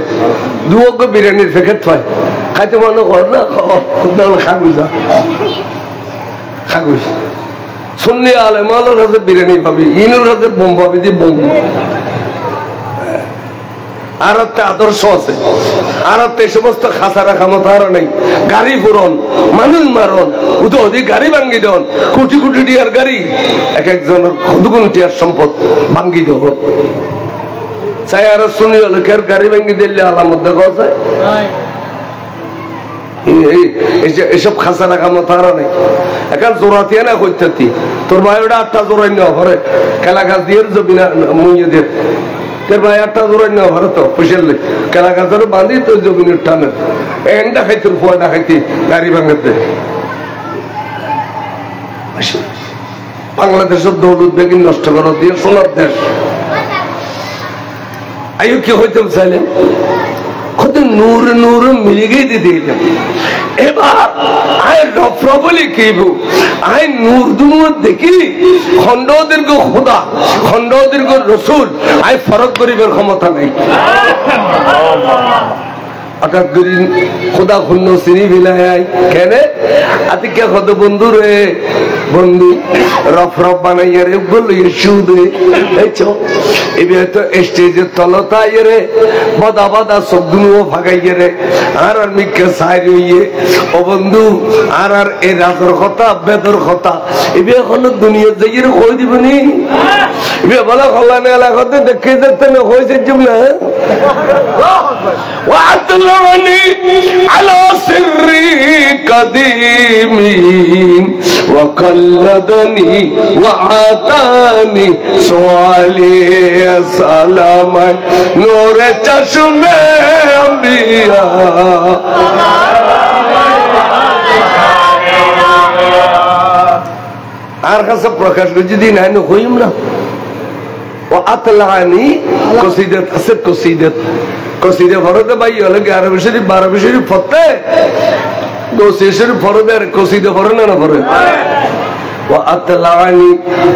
S1: দুয়োগ্য বিরিয়ানির প্যাকেট হয় খাইতে মনে কর না খাগুজা খাগুজ শুনলে আলেমালের হাতে বিরিয়ানি পাবি ইনুর হাতে বোম পাবি দিয়ে বোম আর একটা আদর্শ আছে আর একটা এই সমস্ত খাসারা ক্ষমতার নেই গাড়ি পুরন মানুষ মারন উদি গাড়ি ভাঙ্গি দেন কোটি কোটি টিয়ার গাড়ি এক একজনের দুগুণ টিয়ার সম্পদ ভাঙ্গি দেব চাই আর শুনি লোকের গাড়ি ভাঙ্গি দিলে আলামত দেখা যায় এইসব খাসারা ক্ষমতার নেই এখন জোরাতিয়া না করতে তোর ভাই ওটা 8টা জোরাই নেওয়া ঘরে খেলা গাছ দিয়ে জবি না মুইয়ে দিয়ে তোর ভাই 8টা জোরাই নেওয়া ঘরে তো পুষেলে খেলা গাছের বাঁধি তোর জমিনের টানে এন্ডা খাইতে ফুয়াটা খাইতে গাড়ি ভাঙাতে বাংলাদেশের দৌলত বেগিন নষ্ট করা দিয়ে সোনার দেশ আয়ু কি হইতে চাইলেন খুদ নূর নূর মিলে গিয়ে দিতে দিলাম এবার আয় প্রবলি কেবু আয় নূর দুমুর দেখি খন্ড দীর্ঘ খোদা খন্ড দীর্ঘ রসুল আয় ফরক করিবার ক্ষমতা নাই হঠাৎ করে খোদা খুন্ন চিনি ফেলাই কেন আতিকে কত বন্ধু রে বন্ধু রফ রফ বানাইয়া রে বলল সুদে এবার তো স্টেজের তলতাই রে বদা বদা সবগুলো ফাঁকাইয়ে রে আর মিকে সাইড হইয়ে ও বন্ধু আর এই রাতের কথা বেদর কথা এবার এখন দুনিয়া যাইয়ে কই দিবনি এবার বলা কল্যাণ এলাকাতে দেখে যেতে না হয়েছে জুমলা وأطلعني على سر قديم وقلدني وعاتاني سؤالي سلاما نور چشم انبیاء আর কাছে প্রকাশ করছি দিন আইন হইম না ও আতলানি কসিদত আছে কসিদত কসিদে ফরদে ভাই হলে 11 শরীফ 12 শরীফ ফতে কসিদে শরীফ ফরদে কসিদে ফরদে না ফরদে ও আতলানি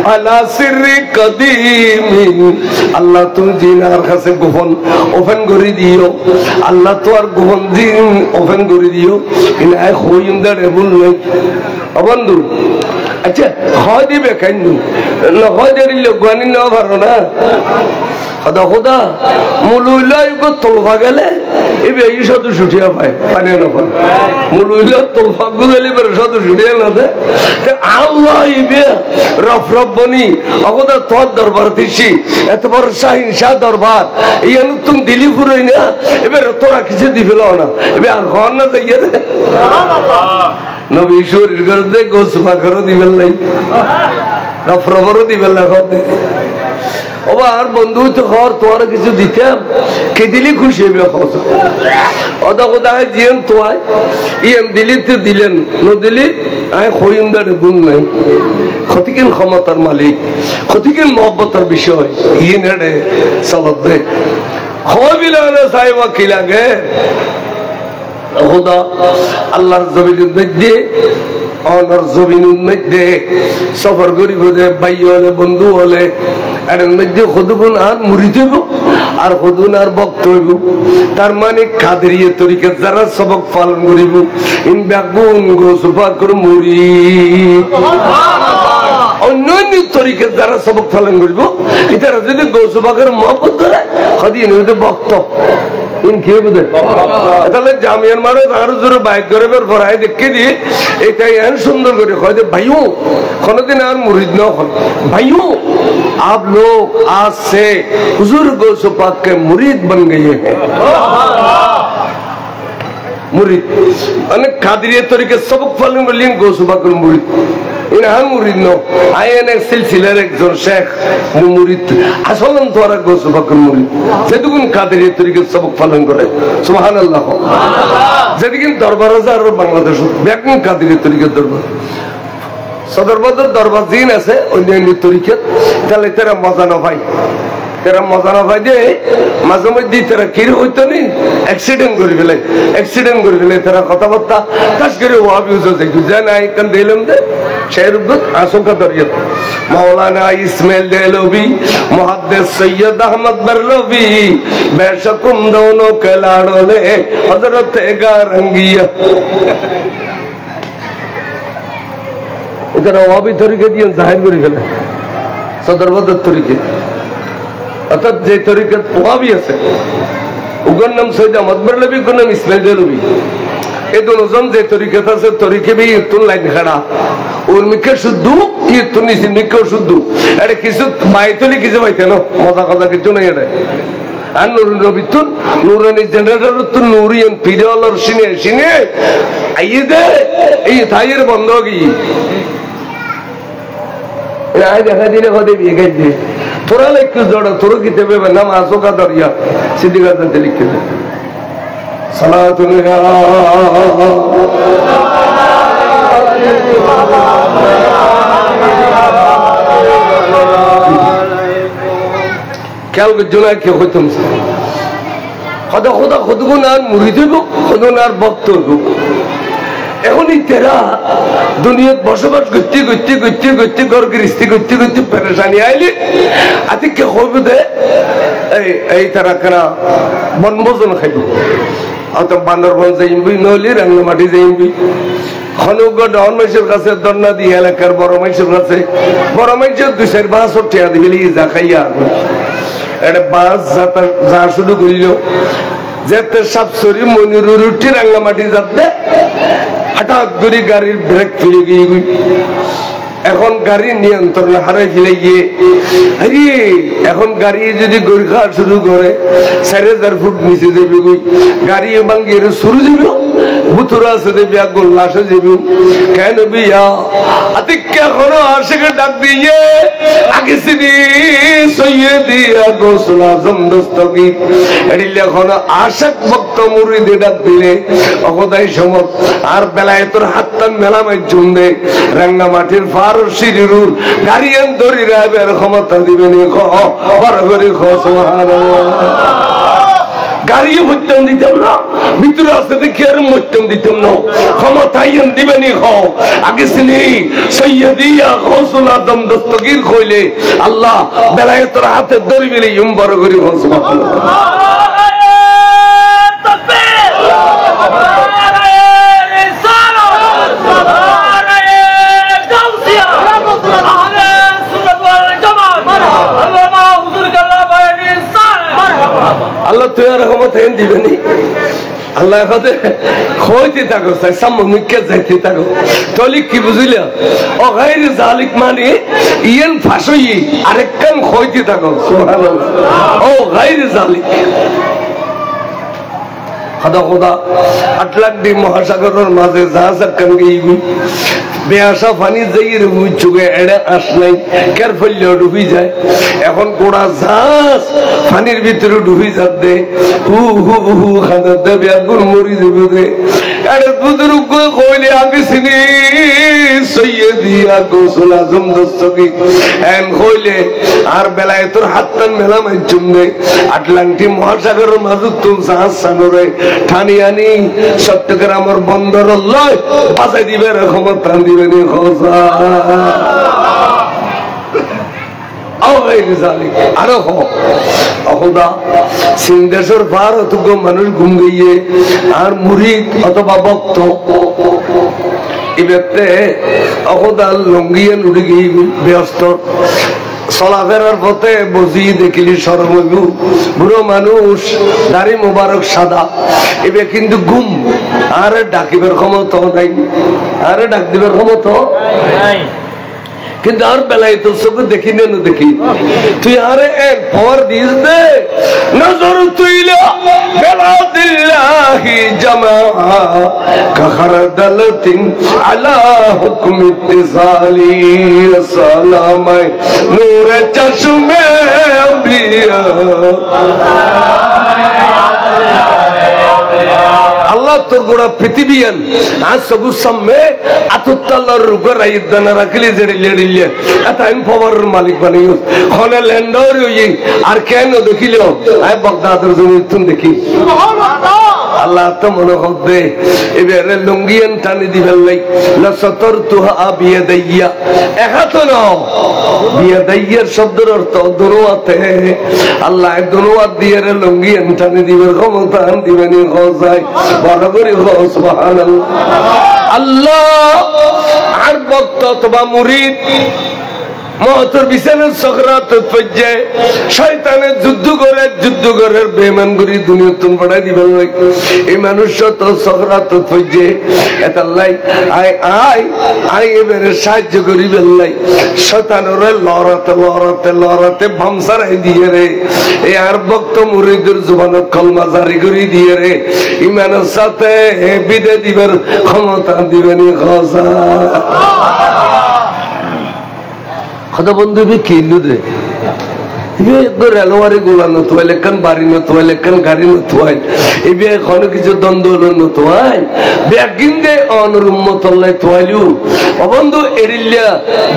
S1: আলা সিররি কদিম আল্লাহ তুমি জিনার কাছে গোপন ওপেন করে দিও আল্লাহ তো আর গোপন দিন ওপেন করে দিও ইনায় হইম দে বল নাই বন্ধু আচ্ছা হয় দিবে কেন না হয় দিল গানি না পারো না খোদা খোদা মুলুইলাই তোলফা গেলে এবার এই শত ছুটিয়া পায় পানি না পায় মুলুইলা তোলফা গুলি বের শত ছুটিয়া না দেয় আল্লাহ ইবে রফ রফ বনি অগদা তোর দরবার দিছি এত বড় শাহিন শাহ দরবার এই তুমি দিলি ফুরই না এবার তোরা কিছু দিবিল না এবার আর ঘর না যাইয়ে রে নবী শরীর করে গোসফা করে দিবেন নাই রফ রফরও দিবেন না ঘর দিয়ে আর বন্ধু তো ঘর তোমার কিছু দিতাম কে দিলি খুশি হবে অদা কোথায় জিয়ান তোয়ায় ইয়ান দিলি তো দিলেন ন দিলি আয় খইমদারে গুণ নাই ক্ষতিকেন ক্ষমতার মালিক ক্ষতিকেন মহব্বতার বিষয় ইয়ে নেড়ে সালাদ দে খবিলানে সাহেবা কি লাগে খোদা আল্লাহর জমিনের মধ্যে অনার জমিনের মধ্যে সফর গরিব হলে ভাই হলে বন্ধু হলে এর মধ্যে খুদুন আর মুড়ি দেব আর খুদুন আর বক্ত হইব তার মানে কাদেরিয়া তরিকা যারা সবক পালন করিব ইন ব্যাগুন গোসফা করে মুড়ি অন্যান্য তরিকা যারা সবক পালন করিব এটারা যদি গোসফা করে মহব্বত করে খাদিয়ে নিতে বক্ত ইন খেয়ে বুঝে তাহলে জামিয়ার মারে আরো জোরে বাইক করে বের ভরাই দেখে দিয়ে এটাই এন সুন্দর করে কয় যে ভাইও কোনদিন আর মুরিদ না হন ভাইও आप लोग आज से हुजूर गौस पाक के मुरीद बन गए हैं मुरीद अनेक कादरिया तरीके सबक पालन कर लिए गौस पाक के मुरीद इन हाल मुरीद नो आए ने सिलसिले एक जोर शेख मुरीद असलन द्वारा गौस पाक के मुरीद যেদিন কাদরিয়া তরিকে सबक पालन করে সুবহানাল্লাহ যেদিন দরবার হাজার বাংলাদেশ বেগুন কাদরিয়া তরিকে দরবার সদরবদর দরবার দিন আছে অন্যান্য তরিকে তাহলে তারা মজা না ভাই তারা মজা না ভাই যে মাঝে মধ্যে তারা কিরে হইতো নি অ্যাক্সিডেন্ট করে ফেলে তারা কথাবার্তা কাজ করে ওয়াবি হুজুর দেখি জান আই কান দিলাম দে শেরুবত আশঙ্কা দরিয়া মাওলানা ইসমাইল দেলবি মুহাদ্দিস সৈয়দ আহমদ বরলবি বেশকুম দোনো কে লাড়লে হযরত গারঙ্গিয়া এখানে ওয়াবি তরিকে দিয়ে জাহির করে ফেলে সদরবদর তরিকে অর্থাৎ যে তরিকে ওয়াবি আছে ওগুলোর নাম সৈয়দ আহমদ বরলবি ওগুলোর নাম ইসমাইল দেলবি এই দুজন যে তরিকে আছে তরিকে বি তুন লাইন খাড়া ওর মিকে শুদ্ধ কি তুন নিছি মিকেও শুদ্ধ এটা কিছু বাইতলি কিছু বাইতে না মজা কথা কিছু নাই এটা আর নুরুন রবিতুন নুরানি জেনারেটর তুন নুরিয়ান পিরিয়লর সিনে আইয়ে দে এই থাইয়ের বন্ধ কি আয় দেখা দিলে কদে বিয়ে গেছে তোরা লিখতে জড়া তোর কিতাবে নাম আসোকা দরিয়া সিদ্দিকা দাতে লিখতে দে সালাতুল খেয়াল জোনা কে হইতাম খোদা খোদা খুদগুন আর মুড়ি দেব খুদগুন আর ভক্ত হইব এখনই তেরা দুনিয়াত বসবাস করতে ঘর গৃহস্থী করতে পেরেশানি আইলে আতিকে হইব দে এই তারা কেনা বনভোজন খাইব অত বান্দরবন যাইবি নলি রাঙ্গামাটি যাইবি খনুগ্য ডন মাইসের কাছে দন্না দিয়ে এলাকার বড় মাইসের কাছে বড় মাইসের 2-5 টাকা দিবি যা খাইয়া এটা বাস যা শুরু করিল যেতে সাপসরি মনিরুর উঠি রাঙ্গামাটি যাতে হঠাৎ করে গাড়ির ব্রেক ফেলে গিয়ে এখন গাড়ি নিয়ন্ত্রণ হারাই ফেলে গিয়ে এখন গাড়ি যদি গোরখা শুরু করে 4000 ফুট নিচে যাবে গাড়ি ভাঙ্গিয়ে শুরু যাবে ভুতুরা আছে দেবী গোল্লা আসে যাবে কেন বিয়া আতিক্যা কোনো আশেকে ডাক দিয়ে আগে সিনি সইয়ে দিয়া গোসল আজম দস্তগীর এডিলে এখন আশেক ভক্ত মুরিদে ডাক দিলে অকদাই সমত আর বেলায় তোর হাতটান মেলা মাইজুম দে রাঙ্গামাটির ফারসিরুর গাড়িয়ান ধরি রাবের ক্ষমতা দিবেন বড় করে গাড়িও মধ্যম দিতাম না ভিতরে আসতে দেখি আর মধ্যম দিতাম না ক্ষমতাই দিবেনি আগে সিনি সৈয়দিয়া গৌসুল আজম দস্তগীর কইলে আল্লাহ বেলায় তোর হাতে ধরিবেন বড় করে আল্লাহ তুই আর ক্ষমতা দিবেনি আল্লাহ খইতে থাকো সামুখে যাইতে থাকো তলি কি বুঝিল ও গাইর জালিক মানে ইয়েন ফাঁসই আরেকখান খইতে থাকো ও গাইর জালিক খোদা খোদা আটলান্টিক মহাসাগরের মাঝে জাহাজ একখান গিয়ে বেআসা পানি যাই চুকে এড়ে আস নাই কের ফেললেও ডুবি যায় এখন গোড়া জাহাজ পানির ভিতরে ডুবি যাচ্ছে হু হু হু খাদা দেবে আগুন মরি দেবে দে এড়ে বুজুর্গ কইলে আগে সিনি সৈয়দিয়া গৌসুল আজম দস্তগীর এন কইলে আর বেলায় তোর হাতটান মেলা মাইজুম দে আটলান্টিক মহাসাগরের মাঝে তুম জাহাজ সাগরে ঠানি আনি চট্টগ্রামের বন্দর লয় বাজাই দিবে ক্ষমতা দিবেন আরো সিংদেশের পার অতজ্ঞ মানুষ ঘুম গিয়ে আর মুরিদ অথবা ভক্ত এবারে অহদাল লঙ্গিয়ে নুড়ি গিয়ে ব্যস্ত চলাফেরার পথে বসি দেখিলি সরমগু বুড়ো মানুষ দাড়ি মোবারক সাদা এবার কিন্তু ঘুম আর ডাকিবার ক্ষমতা নাই আর ডাক দিবার ক্ষমতা নাই কিন্তু আর বেলায় তোর চোখে দেখি না দেখি তুই আরে এক পাওয়ার দিস দে নজর তুইলা বেলা দিল্লাহি জামা কাখার দলতিন আলা হুকম ইত্তিসালি সালামাই নূর চশমে আম্বিয়া আল্লাহ তোর গোড়া পৃথিবীয়ান আজ সবুজ সামনে আতুত্তাল্লাহর রূপে রাইদানা রাখলি জেড়িলে এটা আমি পাওয়ার মালিক বানিও খনে ল্যান্ডার হই আর কেন দেখিলো আই বাগদাদের জমি তুমি দেখি আল্লাহ তো মনে হবে এবারে লুঙ্গিয়ান টানি দিবেন লাই লা সাতারতুহা বিয়াদাইয়া একাতো না বিয়াদাইয়ার শব্দের অর্থ দরওয়াতে আল্লাহ দরওয়াত দিয়ে রে লুঙ্গিয়ান টানি দিবেন ক্ষমতা দিবেনি খোজাই বড় করে সুবহানাল্লাহ আল্লাহ আর ভক্ত অথবা মুরিদ মহতর বিছানার সকরাত পর্যায়ে শয়তানের যুদ্ধ করে বেমান করি দুনিয়া তুম পড়াই দিবেন এই মানুষ তো সকরাত পর্যায়ে এতাল্লাই আয় আয় আয় এবারে সাহায্য করি বেল্লাই শয়তানের লড়াতে ভামসারাই দিয়ে রে এই আর ভক্ত মুরিদের জবানত কলমা জারি করে দিয়ে রে ইমানের সাথে বিদায় দিবার ক্ষমতা দিবেন খোঁজা কথা বন্ধু কিনলু রে রেলওয়ারি গুলা নতুয়াইল এখান বাড়ি নতুয়াইল এখান গাড়ি নতুয়াইল এবার এখনো কিছু দ্বন্দ্ব নতুয়াইল ব্যাগিন দে অনুরুম্মতল্লাই তোয়াইলু অবন্ধু এরিল্লা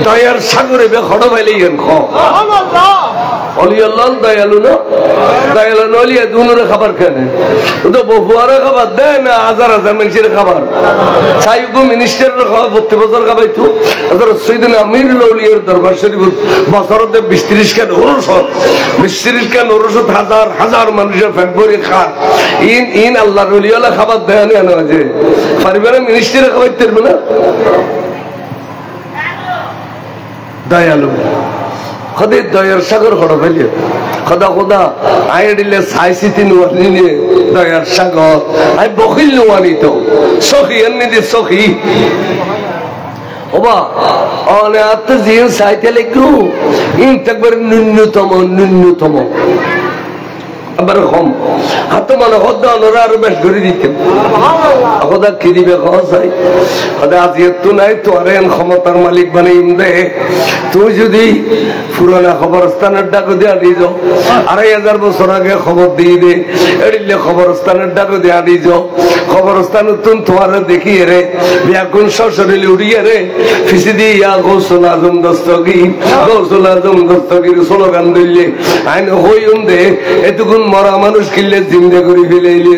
S1: দয়ার সাগরে বে খড় ভাইলে ইয়েন খ অলিয়াল্লাহ দয়ালু না দয়ালু নলিয়া দুনুরে খাবার খানে তো বহুয়ারে খাবার দেয় না হাজার মানুষের খাবার সাইগু মিনিস্টারের খাবার 32 বছর খাবাইতো সৈদিন আমির লৌলিয়ার দরবার শরীফ বছরতে 20-30 খান মিস্ত্রির কেন ওষুধ হাজার হাজার মানুষের পেট ভরে খান ইন আল্লাহর ওলিওয়ালা খাবার দেয় না যে পারবে না মিনিস্ট্রিরা খাবার পারবে না দয়ালু খদে দয়ার সাগর খড় ফেলে খদা খোদা আয় দিলে সাইসি তিন নিয়ে দয়ার সাগর আই বকিল নোয়ানি তো সখী এমনি দিয়ে সখী ওবা অনে আত্ম জিন সাইতে লিখু ইন একবার ন্যূনতম আবার কম হাত মানে হদ্দা ওনারা আরো বেশ করে দিতেন খোদা কি দিবে খাই খোদা আজ এত নাই তো আরে ক্ষমতার মালিক বানাই দে তুই যদি পুরানা খবরস্থানের ডাক দিয়ে আনি যাও ২,৫০০ বছর আগে খবর দিয়ে দে এড়িলে খবরস্থানের ডাক দিয়ে আনি যাও খবরস্থান তুন তোমার দেখি রে ব্যাকুন সশরীরে উড়িয়ে রে ফিসি দিয়া গৌসুল আজম দস্তগীর স্লোগান দিলে আইন হইম দে এতক্ষণ মরা মানুষ কিনলে জিন্দা করে ফেলাইলে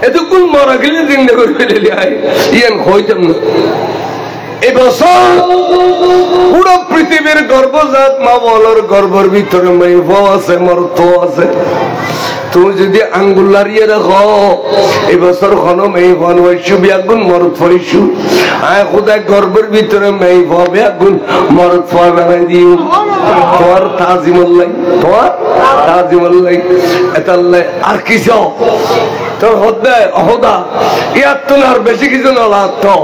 S1: এতক্ষণ মরা কিনলে জিন্দা করে ফেলাইলে ইয়ান হইতাম না এবছর পুরো পৃথিবীর গর্ভজাত মা বলর গর্ভের ভিতরে মেয়ে আছে মর্ত আছে তুমি যদি আঙ্গুল লাড়িয়ে রাখো এবছর খন মেয়ে বন হইছু বিয়াগুন মরত হইছু আয় খোদায় গর্ভের ভিতরে মেয়ে ভাবে আগুন মরত ফয় বানাই দিও তোমার তাজিমুল্লাহ এতাল্লাহ আর কিছু তোর হদ্দায় অহদা ইয়ার তো আর বেশি কিছু নলা তো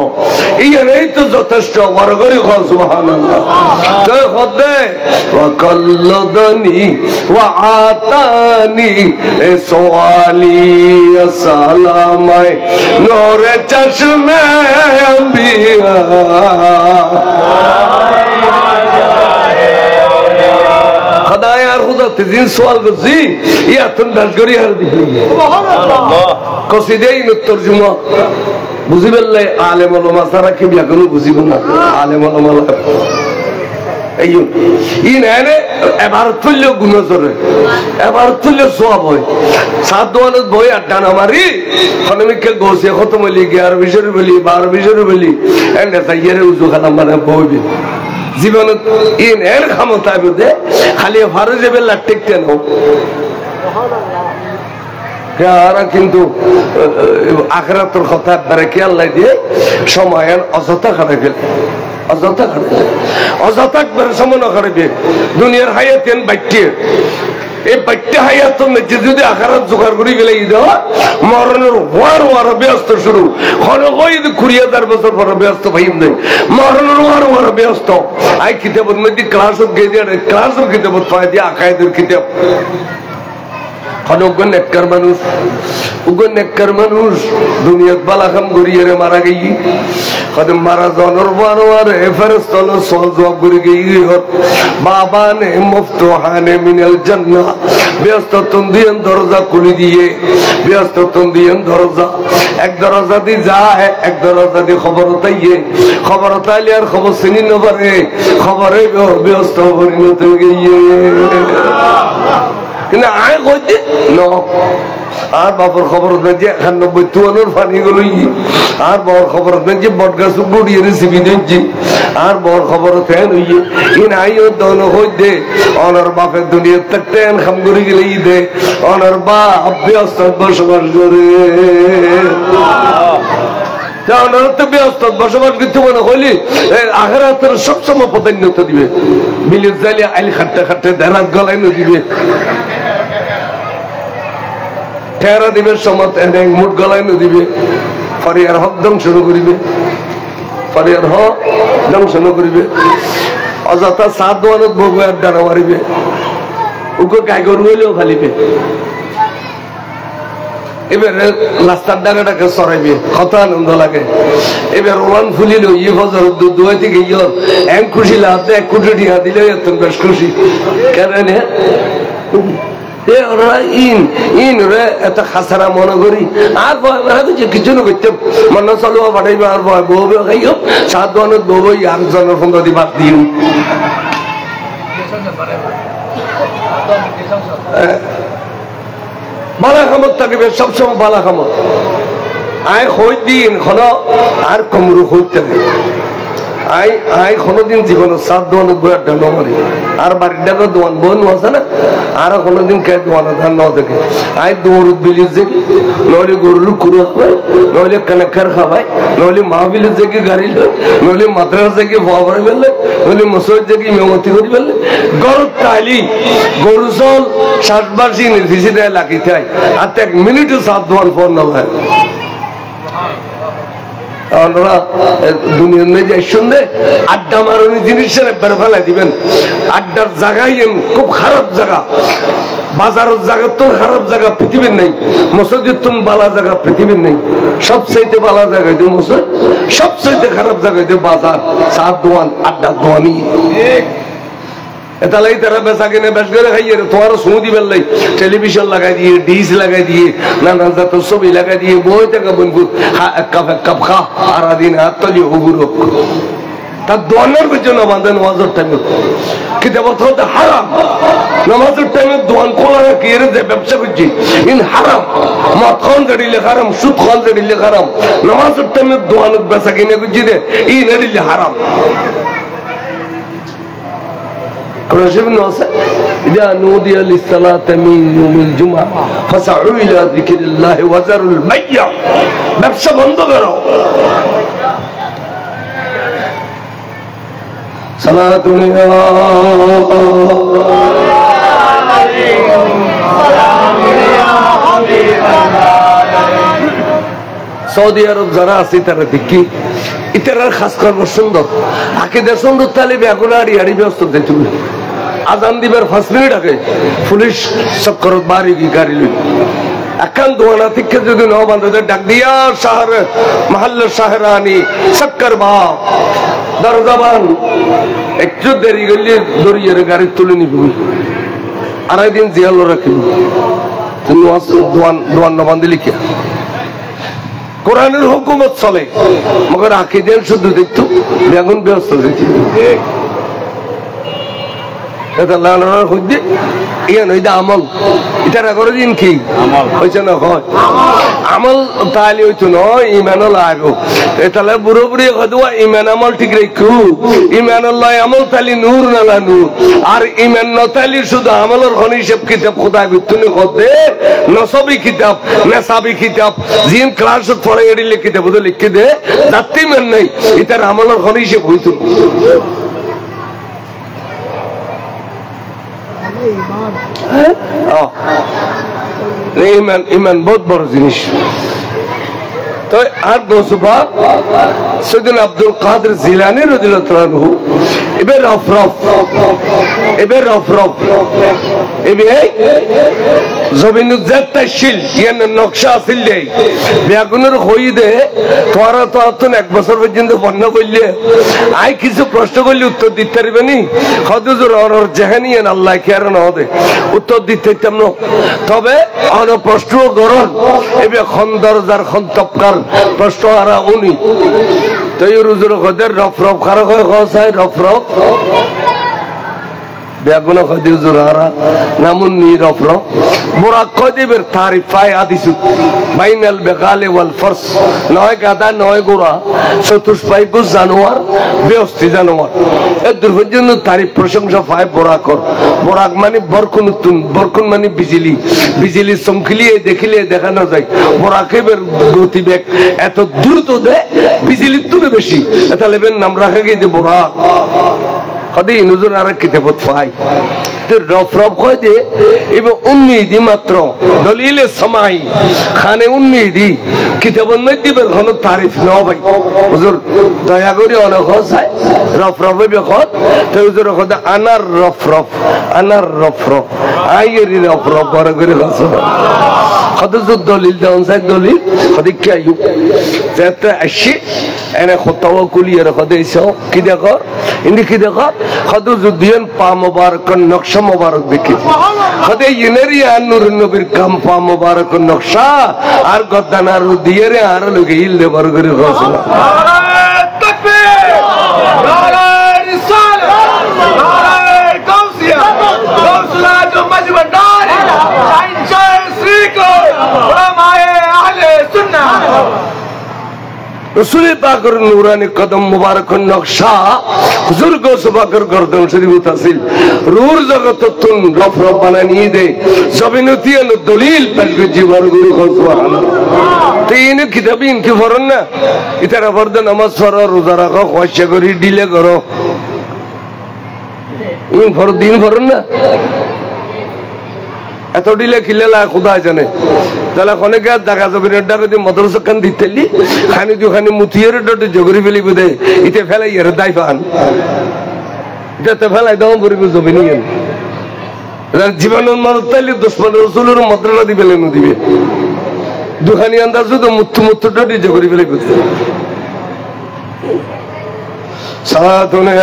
S1: ইয়ার এই তো যথেষ্ট বড় করে খাও সুবহানাল্লাহ তোর হদ্দায় ওয়া কাল্লাদানি ওয়া আতানি সোয়ালি সালামাই নূরে চশমে আম্বিয়া খোদায়ার খুদা তিন সওয়াল করছি ইয়া তুন দাস করি আর দিই কসিদাই তরজমা বুঝিবেল্লে আলেম ওলামা সারা কি বিয়াগুলো বুঝিব না আলেম ওলামা এই ইনে এবার তুল্য গুণজরে এবার তুল্য সওয়াব হয় সাত দোয়ানত বই আড্ডা না মারি খনমিকে গোসে খতম হইলি 11 বিশরে বলি 12 বিশরে বলি এনে তাইয়ারে উজু খালাম মানে বইবে জীবনত ইন এর ক্ষমতা বুঝে খালি ফারজে বেলা টেকতে নাও কিন্তু আখিরাতের কথা একবারে খেয়াল নাই দিয়ে সময় অযথা খারাপ গেল অযথা একবারে সময় না খারাপ দুনিয়ার হায়াতেন বাইটে এই বাইটে হায়াতের মধ্যে যদি আখিরাত জোগাড় করে গেলে মরণের ওয়ার ব্যস্ত শুরু হই ২০,০০০ বছর পর ব্যস্ত ভাইম দেয় মরণের ওয়ার ব্যস্ত আই কিতাবের মধ্যে ক্লাসও গিয়ে দিয়ে ক্লাসও কিতাবত পাই দিয়ে আকায়েদের কিতাব মানুষ দুনিয়াত বালা কাম করিয়ে মারা গিয়ে মারা জনের বারোয়ারে ফেরেশতা সওয়াল জবাব করে গিয়ে বাবা নে মুফতুহানে মিনাল জান্নাহ ব্যস্ত তুন দিয়েন দরজা খুলে দিয়ে ব্যস্ত তুন দিয়েন দরজা এক দরজা দিয়ে যায় এক দরজা দিয়ে খবর তাইলে আর খবর চিনি না পারে খবরে ব্যস্ত পরিণত গিয়ে কিন্তু আয় কইতে ন আর বাবার খবর যে ৯১ পানি গেল আর বড় খবর যে বটগাছ গড়িয়ে রেসিপি দিচ্ছি আর বড় খবর ফ্যান হইয়ে ইন আইও দন হইতে অনার বাপের দুনিয়া থাকতে খাম করে গেলে দে অনার বাপ ব্যস্ত বসবাস করে বসবাস করতে মনে হইলি আখিরাতের সবসময় প্রাধান্যতা দিবে বিলের জালিয়া আইল খাটতে দেরাত গলায় দিবে ঠেরা দিবে সময় মুঠ গলায় দিবে ফরিয়ার হক ধ্বংস করিবে অযথা সাত দোয়ানত বউ আর ডানা মারিবে উকে গাই গরু হইলেও ফালিবে এবারে রাস্তার ডাকাটাকে সরাইবে কত আনন্দ লাগে এবার ওলান ফুলিল ই ফজর দুয়াই থেকে এক খুশি লাতে ১ কোটি টাকা দিলে এত বেশ খুশি কেন খাসারা মনে করি আর কিছু না করতে মনে চলো পাঠাইবে আর বউ খাইও ৭ দোয়ানত বউ আর জনের ১৫ দি বাদ দিও বালা খামত থাকিবে সবসময় বালা খামত আয় হই দিন খন আর কমরু হইতে আই কোনোদিন জীবনে সাত দোয়ানো বইয়ার ধান মারি আর বাড়ির ডাকা দোয়ান বোন আছে না আর কোনোদিন কে দোয়ানো ধান ন দেখে আই দৌড় বিলির দেখি নইলে গরুর কুড়ো খাবাই নইলে কানেকার খাবাই নইলে মাহবিলের দেখি গাড়ি লয় নইলে মাদ্রাস দেখি বাবার বেললে নইলে মসজিদ দেখি মেমতি করি বেললে গরু তাইলি গরু চল 60 বার সিং ফিসি দেয় লাগি থাই আর এক মিনিটও সাত দোয়ান ফোন না হয় দুনিয়ার মেয়ে শুনলে আড্ডা মারুনি জিনিসের একবার ফেলাই দিবেন আড্ডার জায়গায় খুব খারাপ জায়গা বাজারের জায়গা তো খারাপ জায়গা পৃথিবীর নেই মসজিদ তুমি বালা জায়গা পৃথিবীর নেই সবচাইতে বালা জায়গায় দিয়ে মসজিদ সবচাইতে খারাপ জায়গায় দিয়ে বাজার চা দোয়ান আড্ডা দোয়ানি এতালাই তারা বেচা কিনে বেশ করে খাইয়ে তোমারও সুমুদি বেললাই টেলিভিশন লাগাই দিয়ে ডিস লাগাই দিয়ে নানান জাতের ছবি লাগাই দিয়ে বই থেকে বন্ধু এক কাপ খা আর দিন হাত তলি হুগুরো তার দোয়ানের জন্য বাঁধে নামাজের টাইমে কিন্তু হতে হারাম নামাজের টাইমে দোয়ান খোলা রাখি এর যে ব্যবসা করছি ইন হারাম মদ খান জড়িলে হারাম সুদ খান জড়িলে হারাম নামাজের টাইমে দোয়ান বেচা কিনে করছি রে ই নড়িলে হারাম إذا نودي للصلاة من يوم الجمعة فسعوا إلى ذكر الله وذروا البيع ব্যবসা বন্ধ করো صلاة সৌদি আরব যারা আছে তারা দেখি ইতার খাস কর্ম সুন্দর আকিদের সুন্দর তালে বেগুনা আড়ি ব্যস্ত দেখুন আজান দিবার 5 মিনিট আগে পুলিশ চক্কর বাড়ি গিয়ে গাড়ি লই এখন দোয়ানা থেকে যদি ন বান্ধে ডাক দিয়া শহর মহল্লা শাহরানি চক্কর বাপ দরজাবান একটু দেরি গেলে দরিয়ে গাড়ি তুলে নিবি আড়াই দিন জিয়াল রাখিব তুমি দোয়ান দোয়ান ন বান্ধে লিখিয়া কোরআনের হুকুমত চলে মগর আকিদের শুধু দেখতো বেগুন ব্যস্ত দেখি আমল ইটার আগর দিন কি হয়েছে না আমল তাহলে হইতো নয় ইমানও লাগো তাহলে বুড়ো বুড়ি হদুয়া ইমান আমল ঠিক রেখু ইমান আমল তালি নূর নালা নূর আর ইমান নতালি শুধু আমলের খনি হিসেব কিতাব খোদা বিতুনি হতে নসবি কিতাব নেসাবি কিতাব জিন ক্লাস পড়ে এড়িলে কিতাব লিখে দে যাতে মান নাই ইটার আমলের খনি হিসেব হইতো ইমান বহুত বড় জিনিস তো আর দোসবা সৈয়দ আব্দুল কাদের জিলানী রাদিয়াল্লাহু আনহু এবে রফরফ এবে জমিনুল জাত্তাশিল ইয়ান নকশা আছিল দেই বেগুনের হই দে তোরা তো আতন এক বছর পর্যন্ত বন্ধ করলে আই কিছু প্রশ্ন করলে উত্তর দিতে পারবেনি হদুজুর আর জাহানিয়ান আল্লাহ কি আর না দে উত্তর দিতে তেমন তবে অন প্রশ্ন গরন এবে খন্দরজার খন্তপকার প্রশ্ন আরা উনি তো রুজুর খদের রফরফ খারা হয় খসাই রফরফ বেগুন খদির জুরারা নামুন নি রফরফ মুরাক খদিবের তারিফাই আদিসু বাইনাল বেগালে ওয়াল ফরস নয় গাদা নয় গোরা চতুষ্পাই গুজ জানোয়ার বেহস্তি জানোয়ার এর দুর্ভজন্য তারিফ প্রশংসা পায় বোরাকর বোরাক মানে বরকুন বরকুন মানে বিজলি চমকিলিয়ে দেখিলে দেখানো যায় বোরাকের গতিবেগ এত দ্রুত দেয় বিজলির তুলে বেশি তাহলে নাম রাখা গিয়ে বোরাক হদে নজর আর কিতাবত পাই তো রফরফ কয় যে এবং উন্নিদি মাত্র দলিলে সমাই খানে উন্নিদি কিতাবত মধ্যে বের হলো তারিফ ন ভাই হুজুর দয়া করে অনেক হয় রফরফে বেখত তো হুজুর কথা আনার রফরফ আইয়েরি রফরফ বড় করে হসো হদজুদ দলিল দাউন সাইদ দলিল হদিকে আইউ যেতে আসি এনে খতাওয়া কুলিয়ার হদেইছো কি দেখো ইনি কি দেখো হদজুদ দিন পা মুবারক নকশা মুবারক দেখি হদে ইনেরি আনুর নবীর কাম পা মুবারক নকশা আর গদ্দানার দিয়ে রে আর লগে ইল দে বড় করে হসো रसूल पाकर नूरानी कदम मुबारक नक्शा हुजूर को सुबाकर गर्दन शरीफ तहसील रूर जगत तुन रफ रफ बनानी दे जबिनती अन दलील पर जीवन गुरु को सुभान तो इन्हें किताबी इनकी फरन ना इतना फर्द नमाज फरो रोजा रखो ख्वाहिश करी डिले करो इन फर्द दिन फरन ना এত দিলে খিলেলা খুদা জানে তাহলে অনেকে দেখা যাবে ডাকে দিয়ে মাদ্রাসা কান দিতেলি খানি দু খানি মুথিয়ের ডটে জগরি ফেলি বুদে ইতে ফেলাই এর দাই পান এটা ফেলাই দাও পরিব জমি নিয়ে জীবনের মানুষ তাইলে দুশ্মন রসুলের মাদ্রাসা দিবে লেনু দিবে দুখানি আন্দাজ তো মুথু মুথু ডটে জগরি ফেলি বুদে সাথনে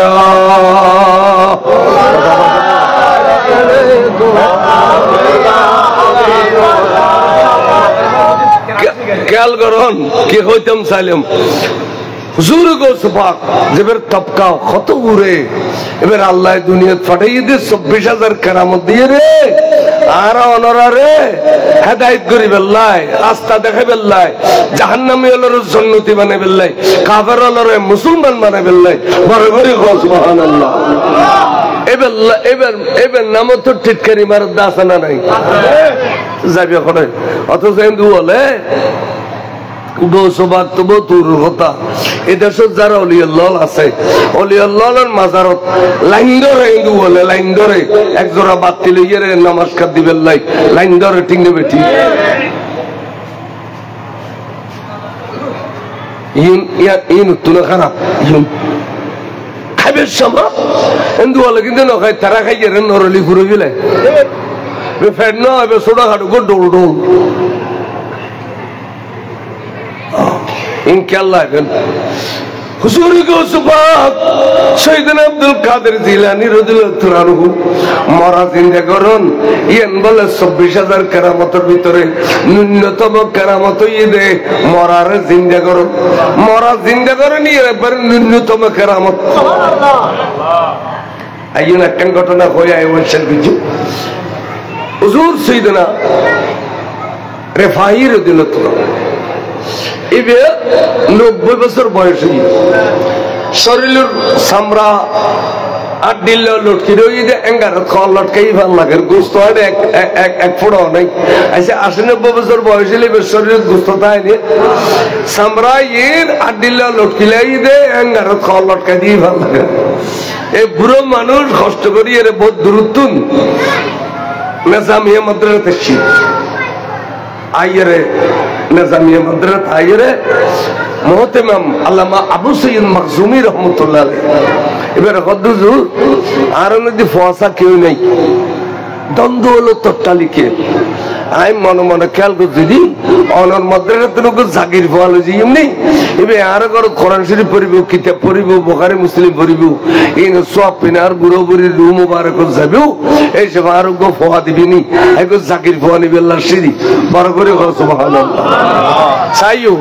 S1: ख्याल करो कि होतम सालिम हुजूर को सुपाक जबर तबका खत उरे এবার আল্লাহ দুনিয়া ফাটাইয়ে দে 24000 কেরামত দিয়ে রে আর অনরা রে হেদায়েত করি বেল্লাই রাস্তা দেখাই বেল্লাই জাহান্নামী হলোর জান্নাতি বানাই বেল্লাই কাফের হলোর মুসলমান বানাই বেল্লাই বড় বড় সুবহানাল্লাহ এবার নাম তো টিটকারি মার দাসানা নাই যাবে করে অথচ হিন্দু বলে গোসবাক তো তুর কথা এদেশে যারা অলিউল্লাহ আছে অলিউল্লাহর মাজারত লাইন ধরে হিন্দু বলে লাইন ধরে এক জোড়া বাতি লইয়ে নমস্কার দিবেন লাই লাইন ধরে ঠিক নেবে ঠিক ইন তুলে খারাপ ইন খাইবে সময় হিন্দু বলে কিন্তু নখাই তারা খাইয়ে নরলি ঘুরে গেলে ফের না এবার ছোটা খাটো ডোল ডোল इनके अल्लाह हुजूर को सुभाग सैयदना अब्दुल कादिर जिलानी রাদিয়াল্লাহু আনহু মরা জিন্দা করুন ইয়েন বলে 24000 কেরামতের ভিতরে ন্যূনতম কেরামত ইদে মরার জিন্দা করুন মরা জিন্দা করুন এর একবার ন্যূনতম কেরামত সুবহানাল্লাহ আইয়ুন একটা ঘটনা হয়ে আয় ওইসব কিছু হুজুর সৈয়দনা রিফাঈ রাদিয়াল্লাহু আনহু ইবে 90 বছর বয়স শরীরের সামরা আড্ডিল লটকি রইদে এঙ্গার খল লটকাই ভাল লাগে গোশত এক ফোড়া নাই আচ্ছা 89 বছর বয়স হলে শরীরের গোশত তাইনি সামরা এর আড্ডিল লটকিলাই দে এঙ্গার খল লটকাই দিয়ে ভাল লাগে এই বুড়ো মানুষ কষ্ট করি এর বহুত দূরত্বন নিজামিয়া মাদ্রাসাতে ছিল আইরে নিজামিয়া মাদ্রাসা আইরে মুহতামিম আল্লামা আবু সৈয়দ মখজুমি রহমাতুল্লাহ আলাইহি এবারে কদ্দুজু আর নদী ফসা কেউ নাই দ্বন্দ্ব হলো তত্তালিকে আই মনে মনে খেয়াল করছি দি অনর মাদ্রাসাতে লোক জাগির ফল হয়েছে এমনি এবার আর কোরআন শরীফ পড়িব কিতাব পড়িব বুখারী মুসলিম পড়িব ইন সব পিনার গুরুবরি রুম মুবারক যাবেও এই সব আর গো ফোয়া দিবিনি এগো জাগির ফোয়া নিবে আল্লাহর সিরি বড় করে সুবহানাল্লাহ চাইও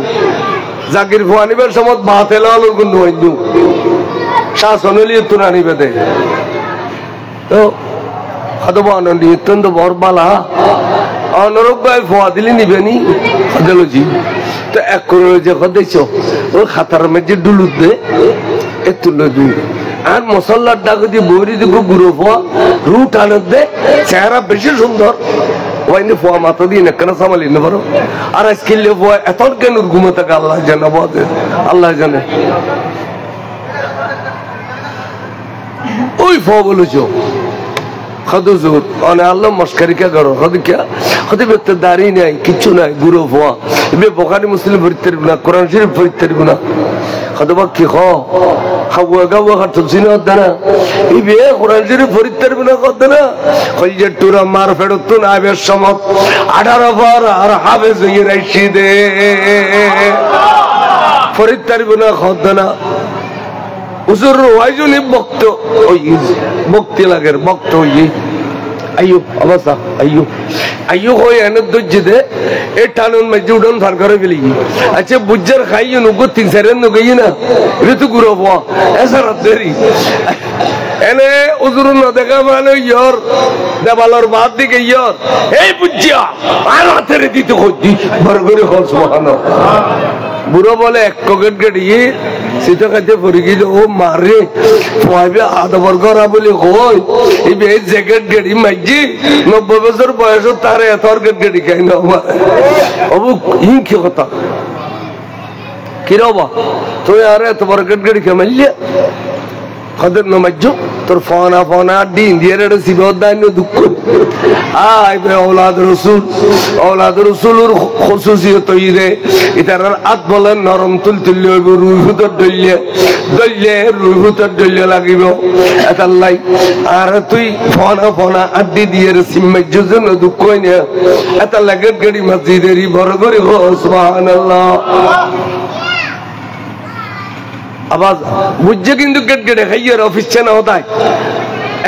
S1: জাগির ফোয়া নিবার সময় বাতেল আলোর গুণ হইনু শাসনলি তুনানি বেদে তো খাদবান অত্যন্ত বরবালা অনরক গায়ে ফোয়া দিলে নিবেনি খাদেলজি তো এক করে যে খাদেছ ও খাতার মধ্যে ডুলুদ দে একটু দুই আর মশলার ডাক দিয়ে বইরি দিব গুঁড়ো ফোয়া রুট আনত দে চেহারা বেশি সুন্দর ওইনি ফোয়া মাথা দিয়ে না কেন সামালি না পারো আর আজকে ফোয়া এত কেন ঘুমে থাকে আল্লাহ জানে আল্লাহ জানে ওই ফোয়া বলেছ খাদুজুর অনে আল্লাহ মস্কারিকা করো খাদিকা খাদিবে দাড়ি নাই কিছু নাই গুরু ফোয়া ইবে বুখারী মুসলিম পড়তে না কোরআন শরীফ পড়তে না খাদবা কি খ খাওয়া গাওয়া খাতুন সিনা দানা ইবে কোরআন শরীফ পড়তে না কদনা কই যে টুরা মার ফেরতুন আবে সমত 18 বার আর হাফেজ হয়ে রাইছি দে পড়তে না কদনা হুজুর ওয়াইজুনি বক্ত ওই বক্তি লাগের বক্ত হই আইয়ুব অবস্থা আইয়ুব হই এনে দজ্জে এ টানুন মধ্যে উড়ন ফার করে গেলি আচ্ছা বুজ্জার খাইও নগো তিন সারেন নগই না এটা তো গুরু বাবা এসা রাতেরি এনে উজুর না দেখা মানে ইয়র দেবালর বাদ দিকে ইয়র এই বুঝিয়া আর হাতের দিতে হচ্ছি বড় করে হল সুবহানাল্লাহ বুড়ো বলে এক ককেট গাড়িয়ে সেটা কাছে পড়ে গিয়ে ও মারে পয়বে আধা বর্গরা বলে কই এই জ্যাকেট গাড়ি মাইজি 90 বছর বয়স তার এত গাড়ি খাই না অবু কি কথা কিরবা তুই আর এত বড় গাড়ি খামাইলে কদের নমাজ্য তোর ফোনা ডিন দিয়ে সিবদান্য দুঃখ औलाद रसूलुर खुसूसियत इदे इतार आत बोले नरम तुलतुल्य হইব রুহুতর দল্লে রুহুতর দল্লে লাগিব এতাল্লাই আর তুই ফোনা আড্ডি দিয়ে সিম্মাজ্য জন্য দুঃখ হইনা এত লাগের গাড়ি মসজিদেরই বড় করে সুবহানাল্লাহ আবার বুঝছে কিন্তু গেট গেটে খাইয়ার অফিস চেনা হতায়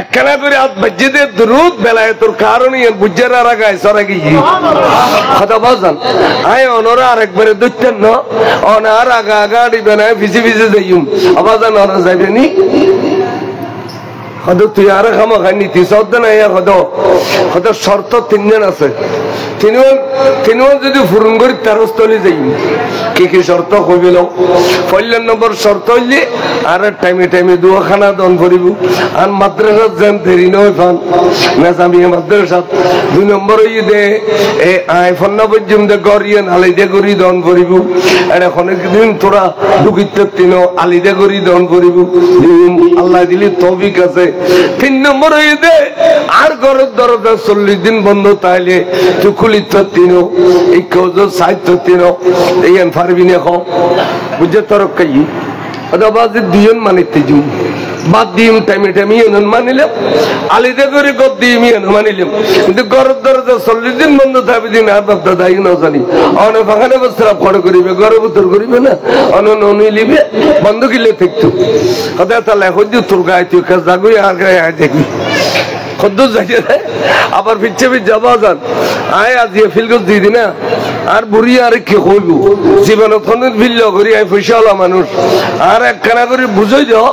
S1: একখানা করে মসজিদের দুরুদ বেলায় তোর কারণে বুঝার আর আগায় সরে গিয়ে কথা বলছেন আয় অনরা আরেকবারে দুইতেন না অনার আগা গাড়ি বেলায় ভিজে যাইম আবার জান অনা যাইবে নি হয়তো তুই আর খামা খাইনি তুই সদ্য নাই হয়তো শর্ত তিনজন আছে তিনজন যদি ফুরন করি তেরো স্থলে যাই কি শর্ত কইল পয়লা নম্বর শর্ত হইলে আর টাইমে দুখানা দন করিব আর মাদ্রাসাত যেন দেরি নয় ফান মেজামিয়া মাদ্রাসাত 2 নম্বর হইয়ে দে এই আইফোন না পর্যন্ত গড়িয়ে আলিদে করি দন করিব এটা অনেকদিন তোরা দুঃখিত তিন আলিদে করি দন করিব আল্লাহ দিলি তৌফিক আছে 3 নম্বর হইয়ে দে আর ঘরের দরজা 40 দিন বন্ধ তাইলে তুই খুলিত তিন এই কজ সাহিত্য তিন এই পারবি না খাও বুঝে তরক কাই অথবা দুজন মানিতে যাই বাদ দিম টাইমে মানিলাম আলিদে করে গদ দিম মানিলাম কিন্তু ঘরের দরজা 40 দিন বন্ধ থাকবে দিন আর বাপটা দায়ী না জানি অনে ফাঁকানে বস্ত্রা ফড় করিবে ঘরে ভিতর করিবে না অনই লিবে বন্ধ কিলে থাকতো কথা তাহলে এখন তোর গায়ে তুই কাজ জাগুই আর গায়ে আয় দেখবি খদ্দুর যাইতে আবার ফিরছে যাবা যান আয় আজ ফিলগত দিয়ে দি না আর বুড়ি আর কি হইব জীবনত ফিরল করি আয় পয়সাওয়ালা মানুষ আর একখানা করে বুঝাই যাও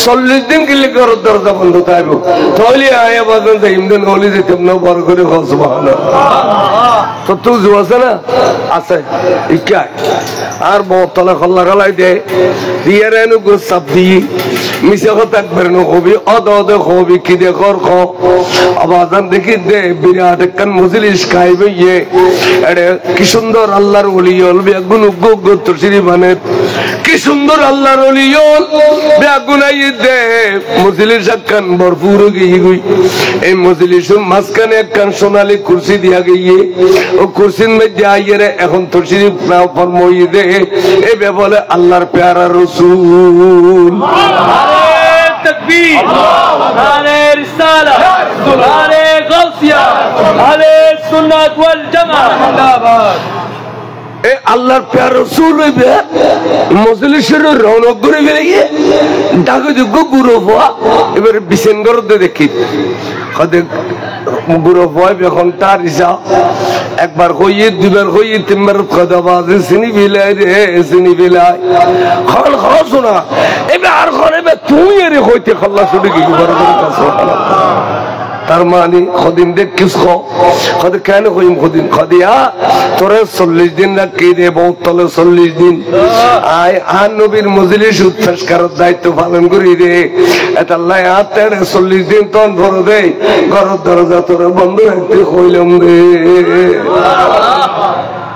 S1: 40 দিন কিনলে ঘরের দরজা বন্ধ থাকব তাহলে আয় বাজান যাই ইমদান হলে যেতাম না বড় করে সুবহানাল্লাহ তো তুই জো আছে না আছে ইকায় আর বতলা খল্লা গলাই দে দিয়ে রেনু গো সাপ দিয়ে মিশে কথা একবার নো হবি অদ হবি কি দে কর খ আবাজান দেখি দে বিরাট কান মজলিস খাইবে ইয়ে এড়ে কি সুন্দর আল্লাহর ওলিয়ল বেগুন উগ্গ তরসিরি মানে কি সুন্দর আল্লাহর ওলিয়ল বেগুনাই দে মজলিস কান ভরপুর গই গই এই মজলিসের মাঝখানে একখান সোনালী কুরসি দিয়া গইয়ে ও কুরসির মধ্যে আইয়ে রে এখন তরসিরি নাও ফরমাই দে এই বে বলে আল্লাহর প্যারা রাসূল
S4: تکبیر نعرہ رسالہ نعرہ غوثیہ نعرہ سنت والجماعت
S1: এ আল্লাহর প্যারা রাসূল হইবে মজলিসের রৌনক করে বেরিয়ে ডাকে যোগ্য গুরু হওয়া এবারে বিসেনগর দেখি কদে গুরু হয় এখন তার হিসাব একবার হইয়ে দুবার হইয়ে তিনবার কথা বাজে চিনি বিলাই রে চিনি বিলাই খন শোনা এবার আর ঘরে তুমি এর হইতে খল্লা শুনে কি বড় করে কাছে তার মানে খদিন দেখ কিস খদ কেন কইম খদিন খদিয়া তোরে 40 দিন না কে দে বহুত তলে 40 দিন আয় আর নবীর মজলিস উৎসাহ করার দায়িত্ব পালন করি রে এটা আল্লাহ আতে 40 দিন তন ধরে দে ঘরের দরজা তোরে বন্ধ রাখতে কইলাম রে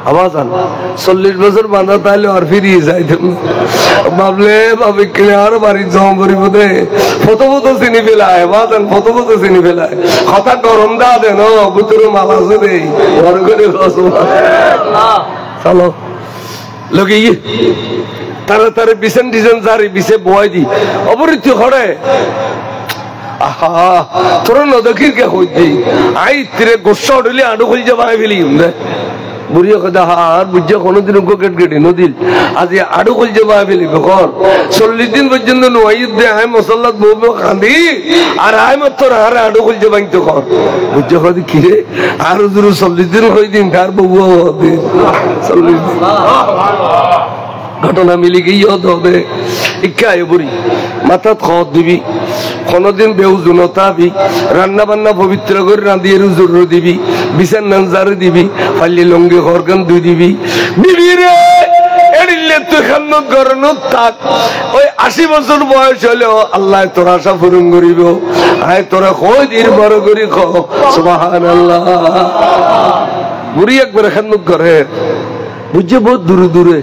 S1: আবাজান 40 বছর বাঁধা তাইলে আর ফিরিয়ে যাইতাম ভাবলে ভাবি কিনে আর বাড়ি জমা করিব দে ফটো চিনি ফেলায় বাজান ফটো চিনি ফেলায় কথা গরম দা দেন বুতুর মাল আছে রে ঘর করে চলো লোক তাড়াতাড়ি বিছেন ডিজাইন জারি বিছে বয় দি অবরীতি হরে আহা তোর নদকির কে হই দি আই তিরে গোসা উঠলে আডু খুলি যাবা ফেলি দে বুড়িয়া কথা আর বুঝা কোনোদিন গেট গেটে নদীর আজ আডু খুল যাবা ফেলি ঘর 40 দিন পর্যন্ত নয় দে আয় মশল্লাত বউ কাঁদি আর আয় মাত্র আর আডু খুল যাবা তো ঘর বুঝা কথা কি রে আর 40 দিন হই দিন তার বউ 40 দিন ঘটনা মিলি গিয়ে দে ইকায় বুড়ি মাথাত খত দিবি কোনদিন বেউজুনতা হবি রান্না বান্না পবিত্র করে রাঁধিয়ে রুজুর দিবি বিছান নাজারে দিবি ফালি লঙ্গি হরগান দুই দিবি বিবি রে এড়িলে তুই খান্নত করানো থাক ওই 80 বছর বয়স হলেও আল্লাহ তোর আশা পূরণ করিব আয় তোরা কই দিন বড় করি খ সুবহানাল্লাহ বুড়ি একবারে খান্নত করে বুঝছে বহুত দূরে দূরে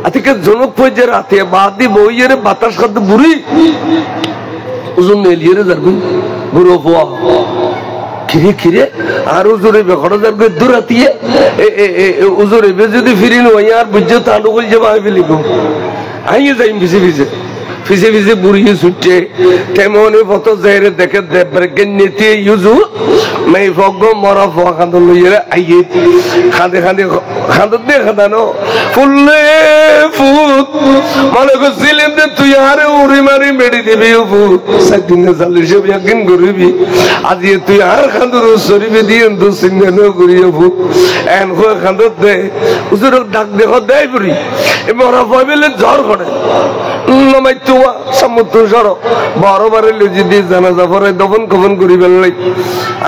S1: আজকে জনক পর্যায়ে রাতে বাদি বইয়ের বাতাস খাদ্য বুড়ি ওজন এলিয়ে যাবি বুড়ো পোয়া খিরে খিরে আর উজুরে বেখড়া যাবে দূরাতিয়ে উজুরে বে যদি ফিরি নই আর বুঝছে তালু কল যে ভাই ফেলিব আইয়ে যাই ভিজে ভিজে ভিজে ভিজে বুড়িয়ে ছুটছে তেমনি ফত যাইরে দেখে দেবকে নেতে ইউজু মাই ফগ মরা ফোয়া খান্দ লইরে আইয়ে খান্দে খান্দে খান্দ দে খাদানো ফুললে ফুট মনে করছিলেন যে তুই আরে উড়ি মারি মেডি দিবি ফুট সাইদিনে চালিশে বিয়াকিন করিবি আজি তুই আর খান্দর শরীফে দিয়ে দু সিঙ্গানো করিয়ে ফুট এন হয়ে খান্দ দে উজুর ডাক দেখো দেয় বুড়ি এ মরা ফয়েলে জ্বর করে নমাই তোমা সমুদ্র সড়ক বড় বারে লুজি দিয়ে জানাজা পরে দফন কফন করি বেলাই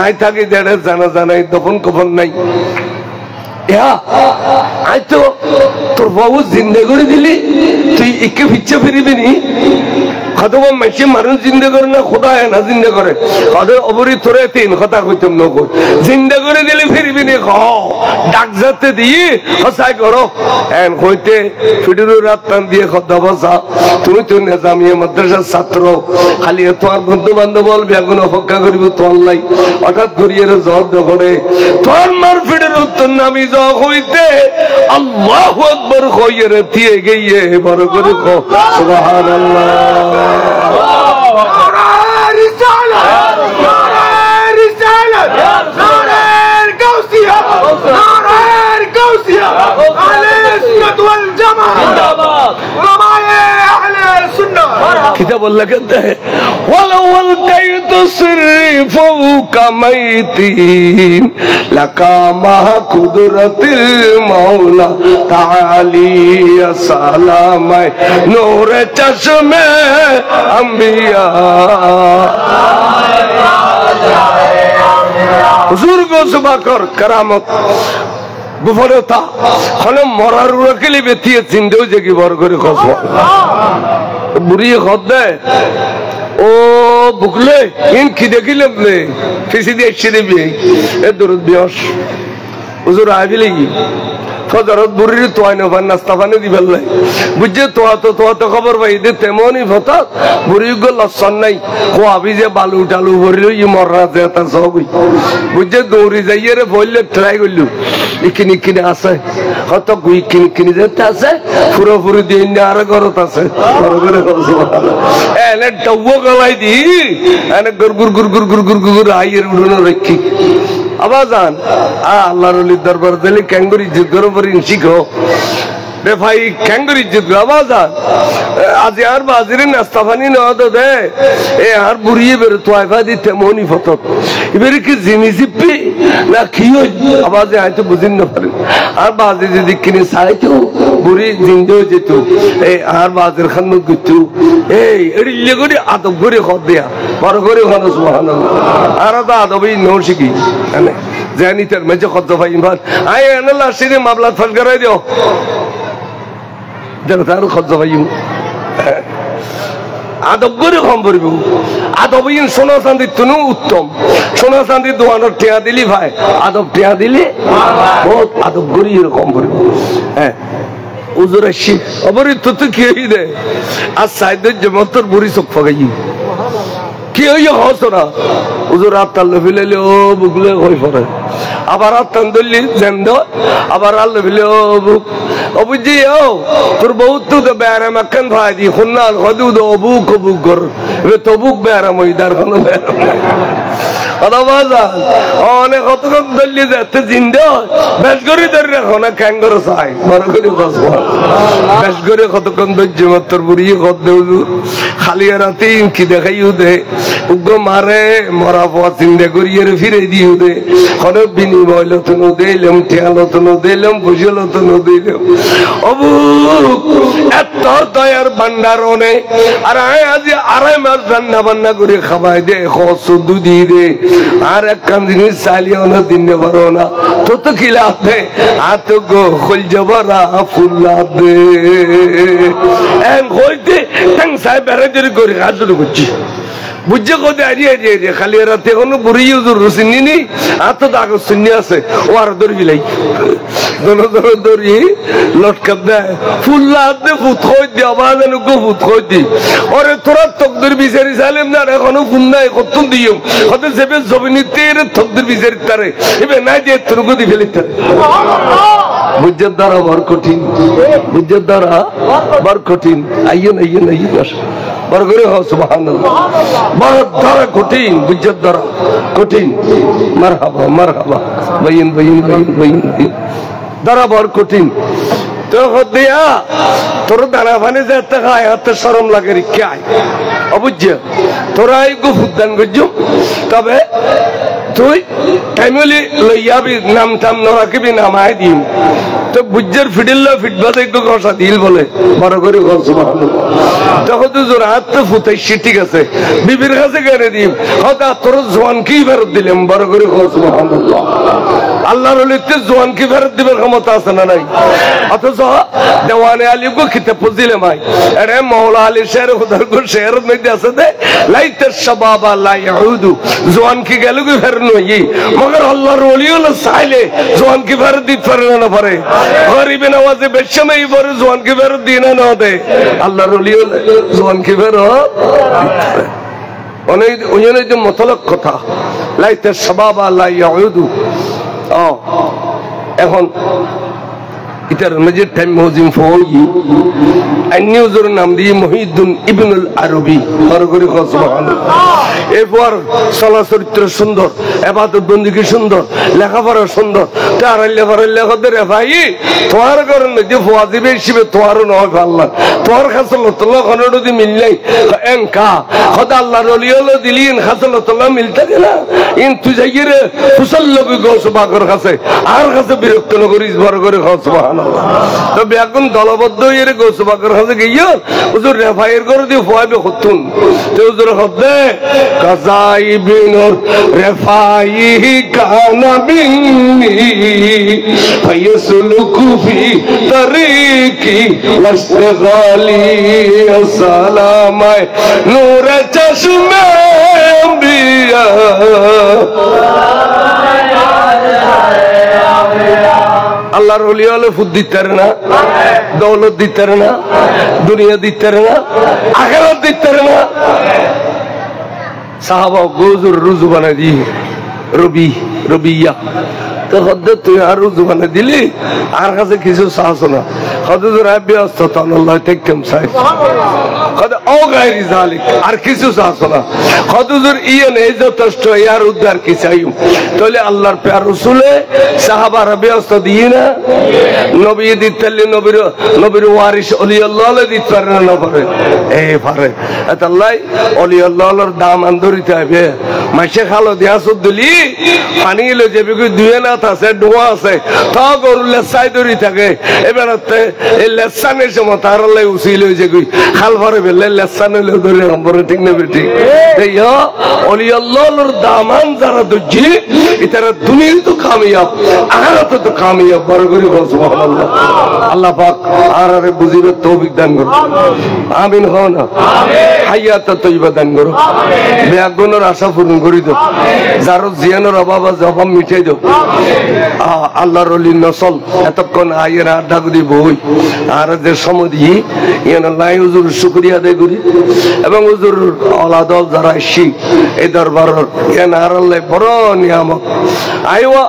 S1: আই থাকি দেড়ে জানাজা নাই দফন কফন নাই আই তো তোর বাবু জিন্দে করে দিলি তুই একে ফিচ্ছে ফিরিবি নি কতবা মেশি মানুষ জিন্দে করে না খোদা না জিন্দে করে ওদের অবরি তোরে তিন কথা কইতাম না কই জিন্দে করে দিলি ফিরবি নি খ ডাক যাতে দিয়ে হসাই করো এন কইতে ফিডিরু রাত টান দিয়ে কথা বসা তুমি তো নিজামিয়া মাদ্রাসার ছাত্র খালি তোমার বন্ধু বান্ধব বলবি এখন অপেক্ষা করিব তোর লাই হঠাৎ করিয়ে জ্বর করে তোর মার ফিডির উত্তর নামি জ হইতে আল্লাহু আকবার কইয়ে রে দিয়ে গিয়ে বড় করে কো সুবহানাল্লাহ किताब अल्लाह कहता है वलवल कैद सिर्री फौका मैतीन लकामा कुदरतिल मौला ताली सलाम नूर चश्मे अंबिया हुजूर को सुबह कर करामत गुफरता खने मरारुरा के लिए बेतिए जिंदे जगी बर करे खस बुरी खद दे ओ बुकले इन खिदे किले ने किसी दे छिदे भी ए दुरुद बियोश हुजूर आबी लगी फजरत बुरी तो आने वन नास्ताफाने दी बल्ले बुझे तो खबर भाई दे तेमोनी फता बुरी को लसन नहीं को अभी जे बालू टालू बुरी ये मर रहा था ता सो गई बुझे दूरी जाइए रे बोले ट्राई करलू इकिनी किने आसे কত গুই কিন কিনি যেতে আছে পুরো পুরো দিন আর করত আছে বড় করে সুবহানাল্লাহ এনে টাও গলাই দি এনে গুর গুর গুর গুর গুর গুর গুর আইয়ের উড়নো রাখি আবাজান আল্লাহর ওলি দরবার দিলে ক্যাঙ্গুরি ইজ্জত করো পরে শিখো রে ভাই ক্যাঙ্গুরি ইজ্জত করো আবাজান আজ আর বাজারে নাস্তা পানি না তো দে এ আর বুড়িয়ে বের তোয়াইফা দিতে মনি ফতত এবারে কি জিনিসপি না কি হই আবাজে আইতো বুঝিন না পারে আর বাজে যদি কিনে চাইতো বুড়ি জিন্দে যেত এই আর বাজার খানো গিতু এই এড়িলে করে আদব করে খদ দেয়া বড় করে খানো সুবহানাল্লাহ আর দা আদবই নো শিখি মানে জানি তার মধ্যে খদ ভাই ইমান আই আল্লাহ সিনে মামলা ফল করাই দিও যারা তার খদ ভাই আদব করে কম করব আদবইন সোনা চাঁদি তুনু উত্তম সোনা চাঁদি দোয়ানোর টিয়া দিলি ভাই আদব টিয়া দিলি বহুত আদব করি এরকম করব হ্যাঁ উজুর আসি অবরি তো তো কি দে আর সাইদের জমতর বুড়ি চোখ ফাগাই কি হইয়া হসনা উজুর আত্মাল্লা ফিলাইলে ও বুকলে হয়ে পড়ে আবার আত্মান ধরলি জেন্দ আবার আল্লাহ ফিলে ও বুক অবুজি ও তোর বহুত তো বেয়ারাম একখান ভাই দি খুন্নাল হদু দো বুক বুক কর এ তো বুক বেয়ারাম ওই দার কোনো বেয়ারাম আদাবাজা অনেক কতক্ষণ ধরলি যাতে জিন্দে বেশ করে ধরে রাখো না ক্যাঙ্গর চাই বড় করে কসবা বেশ করে কতক্ষণ ধৈর্য মাত্র বুড়িয়ে কত দেউ খালি রাতে কি দেখাইও দে উগ্র মারে মরা পথ চিন্তা করিয়ে ফিরে দিও দে অনেক বিনিময় লতন দিলাম ঠেয়া লতন দিলাম বুঝে লতন দিলাম অবু এত দয়া খানার ভান্ডার অনে আর আজ আড়াই মাস রান্না বান্না করে খাওয়াই দে শুধু দিয়ে দে আর একখান জিনিস চালিয়েও না দিনে পারো না তো খিলা দে আর তো গো খোল যাবারা ফুল্লা দে হইতে ট্যাং সাহেব বেড়াইতে করে কাজ শুরু করছি বুঝছে কোথায় আরিয়ে খালি রাতে কোনো বুড়ি চিনি নি আর তো আগে চিনি আছে ও আর দৌড় বিলাই দৌড়ি লটকাপ দেয় ফুল্লা হাত দিয়ে ফুট খোঁজ দি আবার যেন গো ফুট খোঁজ দি ওরে তোরা তকদের বিচারি চাইলেন না এখনো ফুল নাই কত দিও হতে চেপে জমিনিতে তকদের বিচারি তারে এবার নাই দিয়ে তোর গতি ফেলি তারে বুঝের দ্বারা বড় কঠিন বুঝের দ্বারা বড় কঠিন আইয়েন বড় করে হও সুবহানাল্লাহ বড় দ্বারা কঠিন বুঝের দ্বারা কঠিন মারহাবা বাইন দ্বারা বড় কঠিন তো দিয়া তোর দানা পানি যেতে খায় হাতে শরম লাগে রিক্কে আয় অবুঝ তোরা এই গুফুদান বুঝছো তবে তুই টাইমলি লইয়াবি নাম টাম নরাকিবি নামায় দিম তো বুঝের ফিডিল ফিটবাদ একটু কষা দিল বলে বড় করে তখন তো জোর হাত তো ফুটাইছি ঠিক আছে বিবির কাছে কেনে দিম হয়তো তোর জোয়ান কি ফেরত দিলাম বড় করে আল্লাহর লিখতে জোয়ান কি ফেরত দিবার ক্ষমতা আছে না নাই অথচ দেওয়ানে আলী গো খিতে পুজিলে মাই আরে মৌলা আলী শের খুদার গো শের মধ্যে আছে দে লাইতে শাবাবা লা ইয়াউদু জোয়ান কি গেল গো ফের নই মগর আল্লাহর ওলি হলো চাইলে জোয়ান কি ফেরত দিতে পারে না পারে গরিবে নওয়াজে বেশমই পরে জোয়ান কি ফেরত দিনা না দে আল্লাহর ওলি হলো জোয়ান কি ফেরত অনেক অনেক মতলব কথা লাইতে শাবাবা লা ইয়াউদু এখন এটার নজির টাইম মজিম ফই আইনিউজুর নাম দিয়ে মহিউদ্দিন ইবনুল আরবি হরগরি সুবহানাল্লাহ এরপর চলা চরিত্র সুন্দর ইবাদত বন্দেগী সুন্দর লেখাপড়া সুন্দর তার লেখাদের ভাই তোমার কারণ যে ফাজিবে শিবে তোমারও নয় আল্লাহ তোমার খাসলতুল্লাহ খনডি মিললাই এনকা খোদা আল্লাহর ওলি হলো দিলিন খাসলতুল্লাহ মিলতে গেলা ইন তুই যাইরে ফুসল্লবি গোসবাগর কাছে আর কাছে বিরক্ত নগরিস বড় করে সুবহানাল্লাহ তবে এখন দলবদ্ধ হয়ে গোসবাগর কাছে গিয়ে হুজুর রেফাইয়ের করে দিয়ে ফুয়াবে হতুন তো হুজুর হদে কাযাইবিন রেফাই কানা বিনি ফায়সলুকু ফি তরিকি ওয়াসগালি সালামায় নূর চশমে আম্বিয়া আল্লাহর ওলি হলে ফুদ দিতে না দৌলত দিতে না দুনিয়া দিতে না আখিরাত দিতে না সাহাবা গুজুর রুজু বানাই দি রবিয়া তো হদ্দে তুই আর রুজু বানাই দিলি আর কাছে কিছু চাস না হদুর ব্যস্ত আল্লাহ তেকেম চাই ও গায়রি জালিক আর কিছু চাস না হদুর ইয়ে নেই যথেষ্ট ইয়ার উদ্ধার কি চাই তাহলে আল্লাহর প্যার রসুলে সাহাবারা ব্যস্ত দিয়ে না নবী দিতে নবীর ওয়ারিস অলি আল্লাহ দিতে পারে না পারে এই পারে আল্লাহ অলি আল্লাহর দাম আন্দরিতে হবে মাসে খালো দিয়া দিলি পানি এলো যে দুয়ে না আছে ডোয়া আছে তা গরু লেসাই ধরি থাকে এবার এই লেসানের সময় তার উচিল হয়েছে খাল ভরে ফেললে লেসান হইলে ধরে নম্বরে ঠিক নেবে ঠিক অলি আল্লাহর দামান যারা দুজি এটারা দুনিয়া তো কামিয়াব আখিরাত তো কামিয়াব বড় করে সুবহানাল্লাহ আল্লাহ পাক আর বুঝিবে তৌফিক দান করো আমিন হও না হায়াত তৈবা দান করো বেগুনের আশা পূরণ করি দাও যার জিয়ানোর অভাব জবাব মিটাই দাও আল্লাহর ওলির নসল এতক্ষণ আইয়ের আড্ডা করি বই আর যে সমাধি ইয়ানাল্লাহ হুজুর শুকরিয়া আদায় করি এবং হুজুর আলাদল যারা শিখ এই দরবারের ইয়ানার আল্লাহ বড় নিয়ামত আইওয়া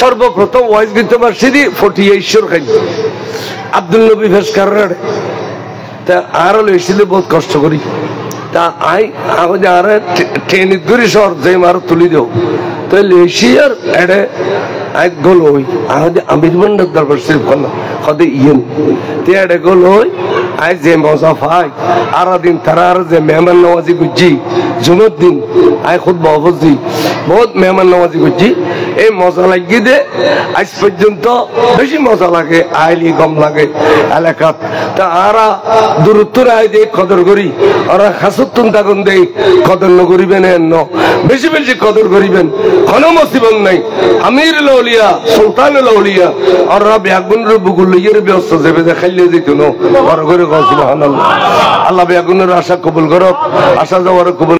S1: সর্বপ্রথম ওয়াইজ গীত মাসিদি 48 খাই আব্দুল নবী ফেসকার তা আর এসেছিল বহুত কষ্ট করি তা আর ট্রেনের দূরে শহর যে মার তুলি দেও তো লেশিয়ার এডে আই গোল হই আমির বন্ডার দরবার শরীফ করলাম কদে ইয়েন তে এডে গোল হই আই যে মজা পাই আর দিন তারা আর যে মেহমান নওয়াজি গুজি জুমার দিন আই খুদ বাবজি বহুত মেহমান নওয়াজি গুজি এই মজা লাগিয়ে দে আজ পর্যন্ত বেশি মজা লাগে আইলি কম লাগে এলাকাত তা আরা দূরত্বর আয় দিয়ে কদর করি ওরা খাসুত্তুন তাগুন দেই কদর নকরিবেন বেশি বেশি কদর করিবেন কোনো মুসিবত নাই আমির লৌলিয়া সুলতান লৌলিয়া ওরা ব্যাগুনের বুকুল লইয়ের ব্যস্ত যাবে দেখাইলে দিত বড় করে সুবহানাল্লাহ আল্লাহ ব্যাগুনের আশা কবুল করো আশা যাওয়ার কবুল